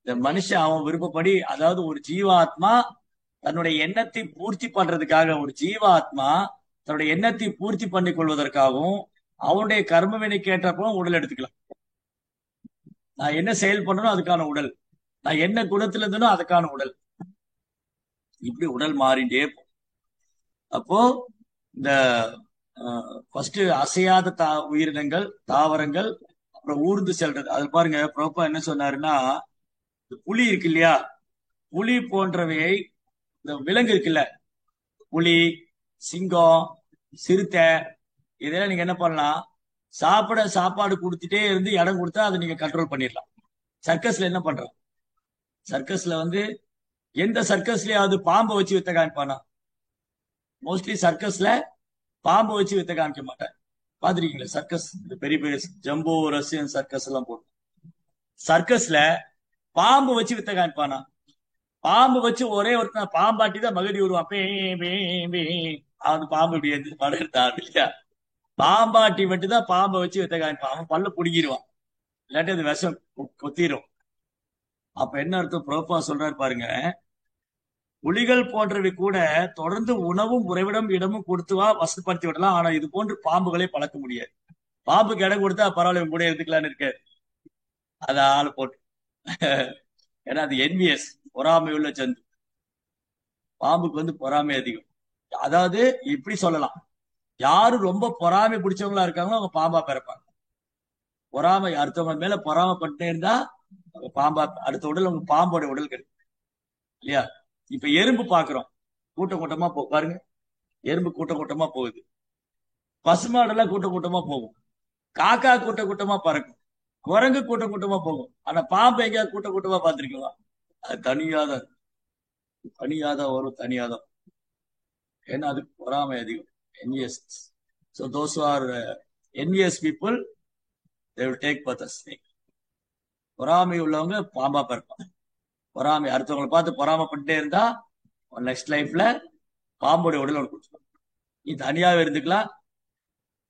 இந்த மனுஷன் அவன் விருப்பப்படி, அதாவது ஒரு ஜீவாத்மா தன்னுடைய எண்ணத்தை பூர்த்தி பண்றதுக்காக, ஒரு ஜீவாத்மா தன்னுடைய எண்ணத்தை பூர்த்தி பண்ணிக் கொள்வதற்காகவும் அவனுடைய கர்ம வினைக்கு ஏற்றப்போ உடல் எடுத்துக்கலாம். நான் என்ன செயல் பண்ணணும் அதுக்கான உடல், நான் என்ன குணத்துல இருந்தனோ அதுக்கான உடல், இப்படி உடல் மாறிட்டே போகும். அப்போ இந்த ஃபர்ஸ்ட் அசையாத உயிரினங்கள், தாவரங்கள், அப்புறம் ஊர்ந்து செல்றது. அது பாருங்க, ப்ரோப்பா என்ன சொன்னாருன்னா, புலி இருக்கு இல்லையா, புலி போன்றவையை, இந்த விலங்கு இருக்குல்ல, புலி, சிங்கம், சிறுத்தை, இதெல்லாம் நீங்க என்ன பண்ணலாம், சாப்பாடு கொடுத்துட்டே இருந்து இடம் கொடுத்தா அதை நீங்க கண்ட்ரோல் பண்ணிடலாம். சர்க்கஸ்ல என்ன பண்றோம்? சர்க்கஸ்ல வந்து எந்த சர்க்கஸ்லயாவது பாம்பை வச்சு வித்த காமிப்பானா? மோஸ்ட்லி சர்க்கஸ்ல பாம்பு வச்சு வித்த காமிக்க மாட்டேன். பாத்திருக்கீங்களா? சர்க்கஸ் பெரிய பெரிய ஜம்போ ரஷ்யன் சர்க்கஸ் எல்லாம் போட்டு சர்க்கஸ்ல பாம்பு வச்சு வித்த காமிப்பானா? பாம்பு வச்சு ஒரே ஒருத்தன் பாம்பாட்டி தான் மகடி வருவான். அவன் பாம்பு இப்படி எடுத்து படம் எடுத்தான் இல்லையா? பாம்பாட்டி மட்டும் தான் பாம்பை வச்சு வித்த காமிப்பான். அவன் பல்ல புடுங்கிடுவான், இல்லாட்டி அது விஷம் கொத்திரும். அப்ப என்ன அர்த்தம்? ப்ரோப்பா சொல்றாரு பாருங்க, புலிகள் போன்றவை கூட தொடர்ந்து உணவும் உறைவிடம் இடமும் கொடுத்து வசப்படுத்தி விடலாம். ஆனா இது போன்று பாம்புகளை பழக்க முடியாது. பாம்புக்கு இடம் கொடுத்தா பரவாயில்ல, கூட எடுத்துக்கலான்னு இருக்காரு. அது ஆள் போட்டு. ஏன்னா அது என்விஎஸ், பொறாமை உள்ள ஜந்து. பாம்புக்கு வந்து பொறாமை அதிகம். அதாவது இப்படி சொல்லலாம், யாரு ரொம்ப பொறாமை பிடிச்சவங்களா இருக்காங்களோ அவங்க பாம்பா பிறப்பாங்க. பொறாமை அடுத்தவங்க மேல பொறாமை பண்ணிட்டே இருந்தா அவங்க பாம்பா, அடுத்த உடல் அவங்க பாம்போட உடல் கிடைக்கும் இல்லையா? இப்ப எறும்பு பாக்குறோம், கூட்டம் கூட்டமா பாருங்க, எறும்பு கூட்டம் கூட்டமா போகுது. பசுமாடெல்லாம் கூட்டம் கூட்டமா போகும், காக்கா கூட்டம் கூட்டமா பறக்கும், குரங்கு கூட்டம் கூட்டமா போகும். ஆனா பாம்பு எங்கேயாவது கூட்டம் கூட்டமா பார்த்திருக்கலாம்? அது தனியாதான், தனியாதான் வரும், தனியாதான். ஏன்னா அதுக்கு பொறாமை அதிகம். NVS. So those are NVS people, they will take birth a snake. பொறாமை உள்ளவங்க பாம்பா பிறப்பாங்க. பொறாமை, அடுத்தவங்களை பார்த்து பொறாமைப்பட்டே இருந்தா நெக்ஸ்ட் லைஃப்ல பாம்போட உடல் ஒன்று கொடுத்துருவாங்க. நீ தனியாவே இருந்துக்கலாம்,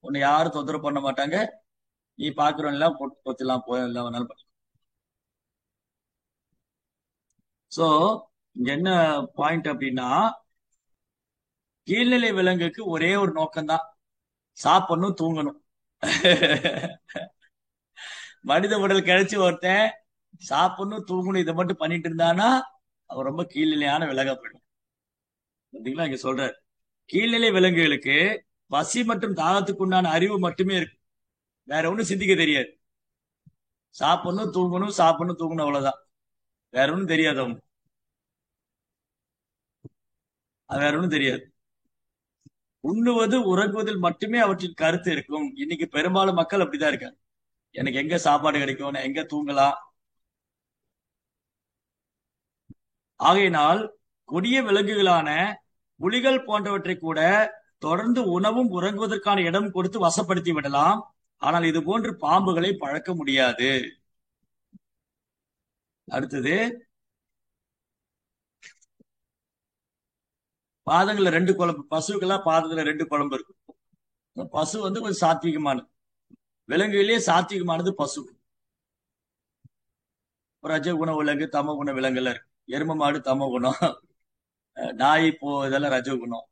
உன்னை யாரும் தொந்தரவு பண்ண மாட்டாங்க, நீ பாக்குறவன் எல்லாம் போட்டு கொத்தலாம், போய் எல்லாம் வேணாலும் பண்ணலாம். ஸோ இங்க என்ன பாயிண்ட் அப்படின்னா, கீழ்நிலை விலங்குக்கு ஒரே ஒரு நோக்கம்தான், சாப்பிடணும் தூங்கணும். மனித உடல் கிடைச்சு ஒருத்தன் சாப்பிடணும் தூங்கணும் இதை மட்டும் பண்ணிட்டு இருந்தானா அவன் ரொம்ப கீழ்நிலையான விலங்கா போயிடும். பார்த்தீங்களா இங்க சொல்றாரு, கீழ்நிலை விலங்குகளுக்கு பசி மற்றும் தாகத்துக்கு உண்டான அறிவு மட்டுமே இருக்கு, வேற ஒண்ணும் சிந்திக்க தெரியாது. சாப்பிடணும் தூங்கணும் சாப்பிடணும் தூங்கணும் அவ்வளவுதான், வேற ஒண்ணும் தெரியாது அவங்க, அது வேற ஒண்ணும் தெரியாது. உண்ணுவது உறங்குவதில் மட்டுமே அவற்றின் கருத்து இருக்கும். இன்னைக்கு பெரும்பாலும் மக்கள் அப்படிதான் இருக்காங்க. எனக்கு எங்க சாப்பாடு கிடைக்கும், நான் எங்க தூங்கலாம். ஆகையினால் கொடிய விலங்குகளான புலிகள் போன்றவற்றை கூட தொடர்ந்து உணவும் உறங்குவதற்கான இடம் கொடுத்து வசப்படுத்தி விடலாம். ஆனால் இது போன்று பாம்புகளை பழக்க முடியாது. அடுத்தது, பாதங்கள்ல ரெண்டு குழம்பு, பசுக்கெல்லாம் பாதத்துல ரெண்டு குழம்பு இருக்கும். பசு வந்து கொஞ்சம் சாத்வீகமானது, விலங்குகளே சாத்வீகமானது பசு. ரஜகுண விலங்கு தம குண விலங்குல இருக்கு. எரும மாடு தம குணம், நாய் போ இதெல்லாம் ரஜகுணம்.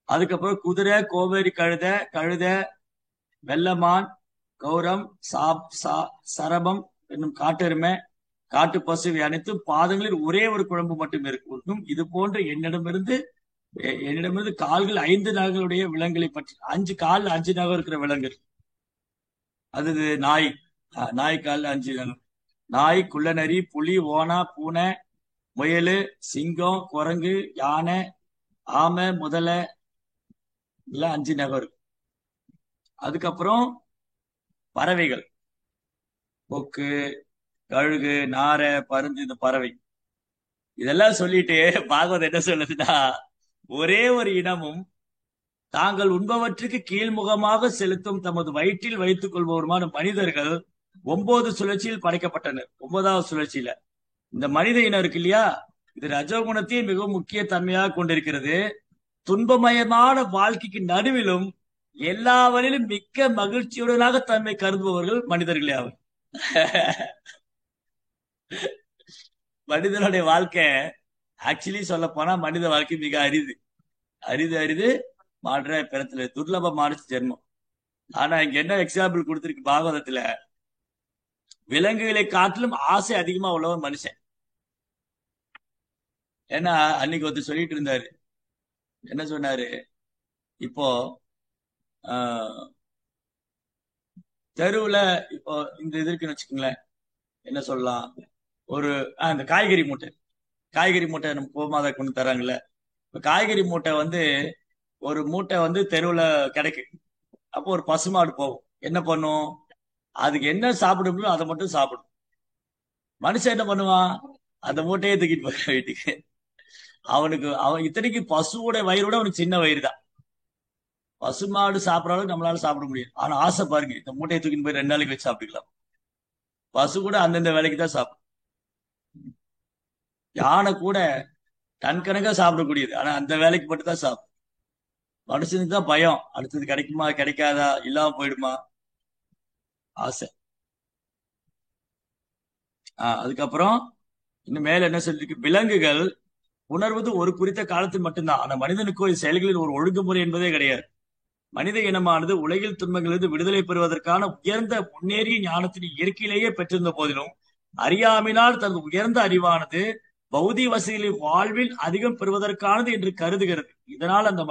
அதுக்கப்புறம் குதிரை, கோவேரி கழுதை, வெள்ளமான், கௌரம், சரபம் என்னும் காட்டெருமை, காட்டு பசு இவை அனைத்தும் பாதங்களில் ஒரே ஒரு குழம்பு மட்டும் இருக்கும். இது போன்ற என்னிடமிருந்து கால்கள் 5 நகங்களுடைய விலங்குகளை பற்றி, 5 கால் 5 நகம் இருக்கிற விலங்கு அது நாய். நாய் கால் 5 நகம். நாய், குள்ளநரி, புலி, ஓனா, பூனை, முயல், சிங்கம், குரங்கு, யானை, ஆமை, முதலை எல்லாம் 5 நகம் இருக்கு. அதுக்கப்புறம் பறவைகள், கொக்கு, கழுகு, நாரை, பருந்து, இந்த பறவை இதெல்லாம் சொல்லிட்டு பாகவதம் என்ன சொல்லுதுன்னா, ஒரே ஒரு இனமும் தாங்கள் உண்பவற்றுக்கு கீழ்முகமாக செலுத்தும் தமது வயிற்றில் வைத்துக் கொள்பவருமான மனிதர்கள் 9 சுழற்சியில் படைக்கப்பட்டனர். 9வது சுழற்சியில இந்த மனித இனம் இருக்கு இல்லையா, இது ரஜோகுணத்தையே மிகவும் முக்கிய தன்மையாக கொண்டிருக்கிறது. துன்பமயமான வாழ்க்கைக்கு நடுவிலும் எல்லாவரிலும் மிக்க மகிழ்ச்சியுடனாக தன்மை கருதுபவர்கள் மனிதர்களே அவர். மனிதனுடைய வாழ்க்கை ஆக்சுவலி சொல்ல போனா மனித வாழ்க்கை மிக அரிது, அரிது மாற்ற பிறத்துல துர்லபமான ஜென்மம். ஆனா இங்க என்ன எக்ஸாம்பிள் கொடுத்திருக்கு பாகவதத்துல, விலங்குகளை காட்டிலும் ஆசை அதிகமா உள்ளவன் மனுஷன். ஏன்னா அன்னைக்கு ஒருத்தர் சொல்லிட்டு இருந்தாரு, என்ன சொன்னாரு, இப்போ ஆஹ், தெருவுல இப்போ இந்த இது இருக்குன்னு வச்சுக்கோங்களேன், என்ன சொல்லலாம், ஒரு இந்த காய்கறி மூட்டை நம்ம கோமாதா கொண்டு தராங்கல்ல. இப்ப காய்கறி மூட்டை வந்து ஒரு மூட்டை வந்து தெருவுல கிடைக்கு. அப்போ ஒரு பசுமாடு போகும், என்ன பண்ணும், அதுக்கு என்ன சாப்பிட முடியும் அதை மட்டும் சாப்பிடும். மனுஷன் என்ன பண்ணுவான், அந்த மூட்டையே தூக்கிட்டு போய் வீட்டுக்கு. அவன் இத்தனைக்கு பசுவோட வயிறோட அவனுக்கு சின்ன வயிறு தான். பசுமாடு சாப்பிடற அளவுக்கு நம்மளால சாப்பிட முடியும். ஆனா ஆசை பாருங்க, இந்த மூட்டையை தூக்கிட்டு போய் 2 நாளைக்கு வச்சு சாப்பிட்டுக்கலாம். பசு கூட அந்தந்த வேலைக்கு தான் சாப்பிடும். யானை கூட டன் கணக்கா சாப்பிடக்கூடியது, ஆனா அந்த வேலைக்கு மட்டும் தான் சாப்பிடும். மனுஷனுக்கு தான் பயம், அடுத்தது கிடைக்குமா கிடைக்காதா, இல்லாம போயிடுமா, ஆசை. அதுக்கப்புறம் இன்னும் மேல என்ன சொல்லிருக்கு, விலங்குகள் உணர்வது ஒரு குறித்த காலத்தில் மட்டும்தான். ஆனா மனிதனுக்கோ செயல்களில் ஒரு ஒழுங்குமுறை என்பதே கிடையாது. மனித இனமானது உலகில் துன்பங்களிலிருந்து விடுதலை பெறுவதற்கான உயர்ந்த முன்னேறிய ஞானத்தின் இயற்கையிலேயே பெற்றிருந்த போதிலும், அறியாமையினால் தனது உயர்ந்த அறிவானது பௌதிக வசதிகளை வாழ்வில் அதிகம் பெறுவதற்கானது என்று கருதுகிறது. இதனால் அந்த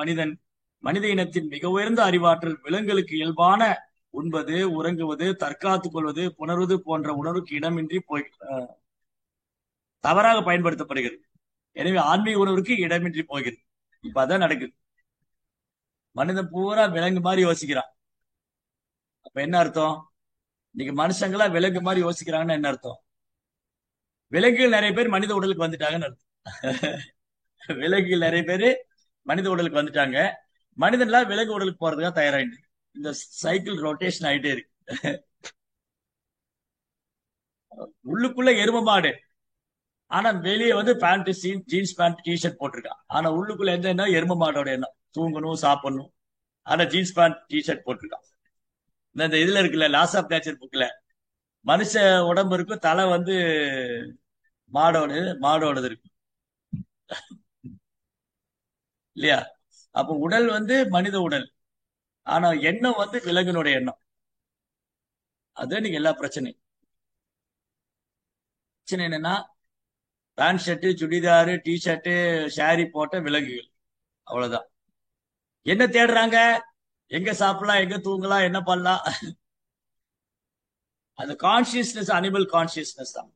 மனித இனத்தின் மிக உயர்ந்த அறிவாற்றல் விலங்குகளுக்கு இயல்பான உண்பது, உறங்குவது, தற்காத்துக் கொள்வது, புணர்வது போன்ற உணர்வுக்கு இடமின்றி தவறாக பயன்படுத்தப்படுகிறது. எனவே ஆன்மீக உணர்வுக்கு இடமின்றி போகிறது. இப்ப அதான் நடக்குது. மனிதன் பூரா விலங்கு மாதிரி யோசிக்கிறான். அப்ப என்ன அர்த்தம், இன்னைக்கு மனுஷங்களா விலங்கு மாதிரி யோசிக்கிறாங்கன்னு என்ன அர்த்தம், விலங்குகள் நிறைய பேர் மனித உடலுக்கு வந்துட்டாங்கன்னு அர்த்தம். விலங்குகள் நிறைய பேர் மனித உடலுக்கு வந்துட்டாங்க, மனிதன்ல விலங்கு உடலுக்கு போறதுக்காக தயாராயிட்டு. இந்த சைக்கிள் ரொட்டேஷன் ஆயிட்டே இருக்கு. உள்ளுக்குள்ள எரும மாடு, ஆனா வெளியே வந்து பேண்ட், ஜீன்ஸ் பேண்ட், டிஷர்ட் போட்டிருக்கான். ஆனா உள்ளுக்குள்ள என்ன, எரும மாடோட எண்ணம் தூங்கணும் சாப்பிடணும். ஆனா ஜீன்ஸ் பேண்ட் டிஷர்ட் போட்டிருக்கான். இந்த இதுல இருக்குல்ல, லாஸ் ஆஃப் நேச்சர் புக்ல, மனுஷ உடம்பு இருக்கும், தலை வந்து மாடோடது இருக்கு இல்லையா? அப்ப உடல் வந்து மனித உடல், ஆனா எண்ணம் வந்து விலங்கினுடைய எண்ணம். அது நீங்க எல்லா பிரச்சனையும். பிரச்சனை என்னன்னா, pant shirt, churidar, T shirt, sari போட்ட விலங்குகள், அவ்வளவுதான். என்ன தேடுறாங்க? எங்க சாப்பிடலாம், எங்க தூங்கலாம், என்ன பண்ணலாம். அந்த கான்சியஸ்னஸ் அனிமல் கான்சியஸ்னஸ் தான்.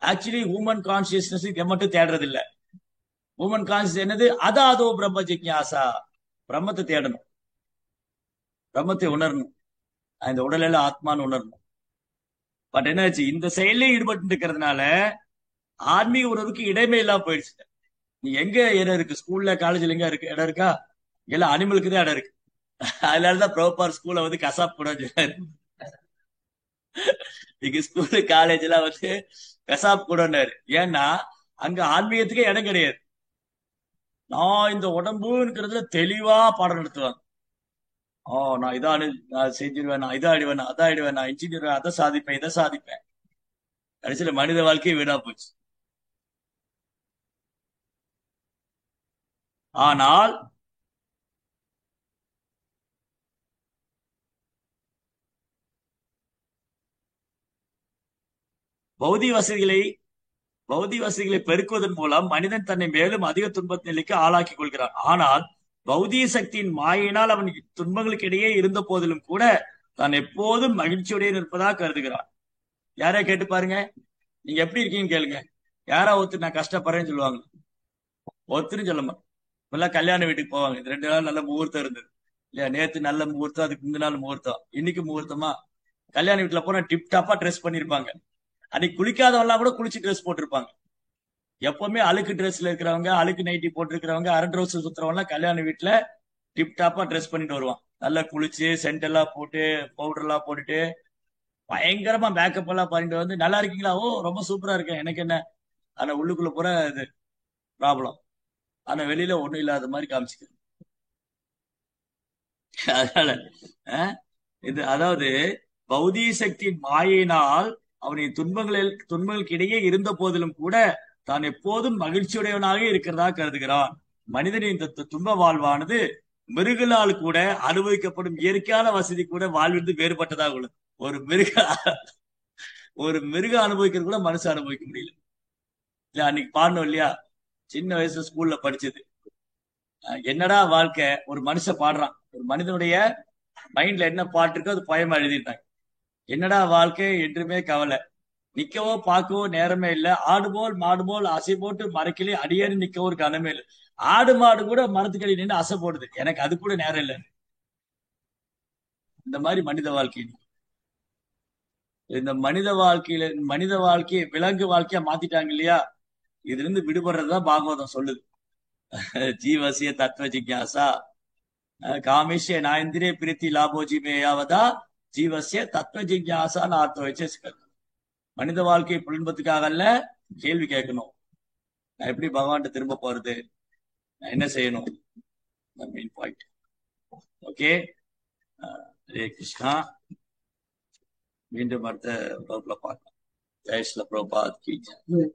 ஆக்சுவலி ஹியூமன் கான்சியஸ்னஸ் இதை மட்டும் தேடுறது இல்ல. ஹியூமன் கான்சியஸ் என்னது? அதோ பிரம்ம ஜிக்ஞாசா. பிரம்மத்தை தேடணும், பிரம்மத்தை உணரணும், இந்த உடலில் ஆத்மான்னு உணரணும். பட் என்னாச்சு, இந்த செயலே ஈடுபட்டு இருக்கிறதுனால ஆன்மீக உணர்வுக்கு இடமே இல்லாம போயிடுச்சு. நீ எங்க இடம் இருக்கு? ஸ்கூல்ல காலேஜ்ல எங்க இருக்கு இடம் இருக்கா? எல்லாம் அனிமலுக்கு தான் இடம் இருக்கு. அதனாலதான் ப்ரோபார் ஸ்கூல்ல வந்து கசாப் கூட வச்சிருக்காரு. இங்க ஸ்கூலு காலேஜ் எல்லாம் வந்து கசாப் கூடன்னாரு. ஏன்னா அங்க ஆன்மீகத்துக்கே இடம் கிடையாது. நான் இந்த உடம்புங்கிறதுல தெளிவா பாடம் நடத்துவாங்க. நான் நான் செஞ்சிருவேன், நான் இதை ஆயிடுவேன், நான் அதை ஆயிடுவேன், நான் இன்ஜினியர், அதை சாதிப்பேன், இதை சாதிப்பேன். கடைசியில மனித வாழ்க்கையை வீணா போச்சு. ஆனால் பௌதிக வசதிகளை பௌதிக வசதிகளை பெருக்குவதன் மூலம் மனிதன் தன்னை மேலும் அதிக துன்ப நிலைக்கு ஆளாக்கிக் கொள்கிறான். ஆனால் பௌதிக சக்தியின் மாயினால் அவன் துன்பங்களுக்கு இடையே இருந்த போதிலும் கூட தான் எப்போதும் மகிழ்ச்சியுடன் இருப்பதாக கருதுகிறான். யாரா கேட்டு பாருங்க, நீங்க எப்படி இருக்கீங்கன்னு கேளுங்க. யாரா ஒருத்தர் நான் கஷ்டப்படுறேன்னு சொல்லுவாங்க? ஒருத்தரும் சொல்ல மாட்டோம். இப்பெல்லாம் கல்யாண வீட்டுக்கு போவாங்க, இந்த 2 நாள் நல்ல முகூர்த்தம் இருந்தது இல்லையா? நேத்து நல்ல முகூர்த்தம், அதுக்கு முந்தின நாள் முகூர்த்தம், இன்னைக்கு முகூர்த்தமா? கல்யாண வீட்டுல போனா டிப் டாப்பா ட்ரெஸ் பண்ணிருப்பாங்க. அன்னைக்கு குளிக்காதவெல்லாம் கூட குளிச்சு ட்ரெஸ் போட்டிருப்பாங்க. எப்பவுமே அழுக்கு ட்ரெஸ்ல இருக்கிறவங்க, அழுக்கு நைட்டி போட்டிருக்கிறவங்க, அரை ட்ரெஸ் சுத்துறவங்க கல்யாண வீட்டுல டிப் டாப்பா ட்ரெஸ் பண்ணிட்டு வருவான். நல்லா குளிச்சு சென்ட் எல்லாம் போட்டு பவுடர் எல்லாம் போட்டுட்டு பயங்கரமா மேக்கப் எல்லாம் பண்ணிட்டு வந்து, நல்லா இருக்கீங்களா? ஓ ரொம்ப சூப்பரா இருக்கேன், எனக்கு என்ன? ஆனா உள்ளுக்குள்ள பூரா இது ப்ராப்ளம். ஆனா வெளியில ஒண்ணும் இல்லாத மாதிரி காமிச்சுக்க. அதனால அஹ், இது அதாவது பௌதிக சக்தியின் மாயினால் அவனை துன்பங்களுக்கு இடையே இருந்த போதிலும் கூட தான் எப்போதும் மகிழ்ச்சியுடையவனாக இருக்கிறதா கருதுகிறான். மனிதனின் இந்த துன்ப வாழ்வானது மிருகளால் கூட அனுபவிக்கப்படும் இயற்கையான வசதி கூட வாழ்விலிருந்து வேறுபட்டதாக உள்ளது. ஒரு மிருக ஒரு மிருகம் அனுபவிக்கிறது கூட மனுஷன் அனுபவிக்க முடியல. இல்ல அன்னைக்கு பாடணும் இல்லையா? சின்ன வயசுல ஸ்கூல்ல படிச்சது. என்னடா வாழ்க்கை, ஒரு மனுஷன் பாடுறான். ஒரு மனிதனுடைய மைண்ட்ல என்ன பாட்டு இருக்கோ அது பயமா எழுதிட்டாங்க. என்னடா வாழ்க்கை, என்றுமே கவலை, நிக்கவோ பார்க்கவோ நேரமே இல்ல, ஆடு போல் மாடு போல் அசை போட்டு மரக்கிளி அடியேறி நிக்கவோ ஒரு கனமே இல்லை. ஆடு மாடு கூட மரத்துக்கடி நின்று அசை போடுது, எனக்கு அது கூட நேரம் இல்லை. இந்த மாதிரி மனித வாழ்க்கை. இந்த மனித வாழ்க்கையை விலங்கு வாழ்க்கையா மாத்திட்டாங்க இல்லையா? இதுல இருந்து விடுபடுறதுதான் பாகவதம் சொல்லுது. ஜீவசிய தத்துவ ஜிக்யாசா காமிஷ்ய நாயந்திரே பிரீத்தி லாபோஜி மேயாவதா ஜீவசிய தத்துவ ஜிக்யாசா அர்த்தம் வச்சு மனித வாழ்க்கை புலன்பத்துக்காக அல்ல, கேள்வி கேட்கணும். நான் எப்படி பகவான்கிட்ட திரும்ப போறது? நான் என்ன செய்யணும்? Main point. Okay, Hare Krishna. மீண்டும் அடுத்த வகுப்புல பார்க்கலாம். ஜெய் ஸ்ரீல பிரபுபாத் கி ஜெய்.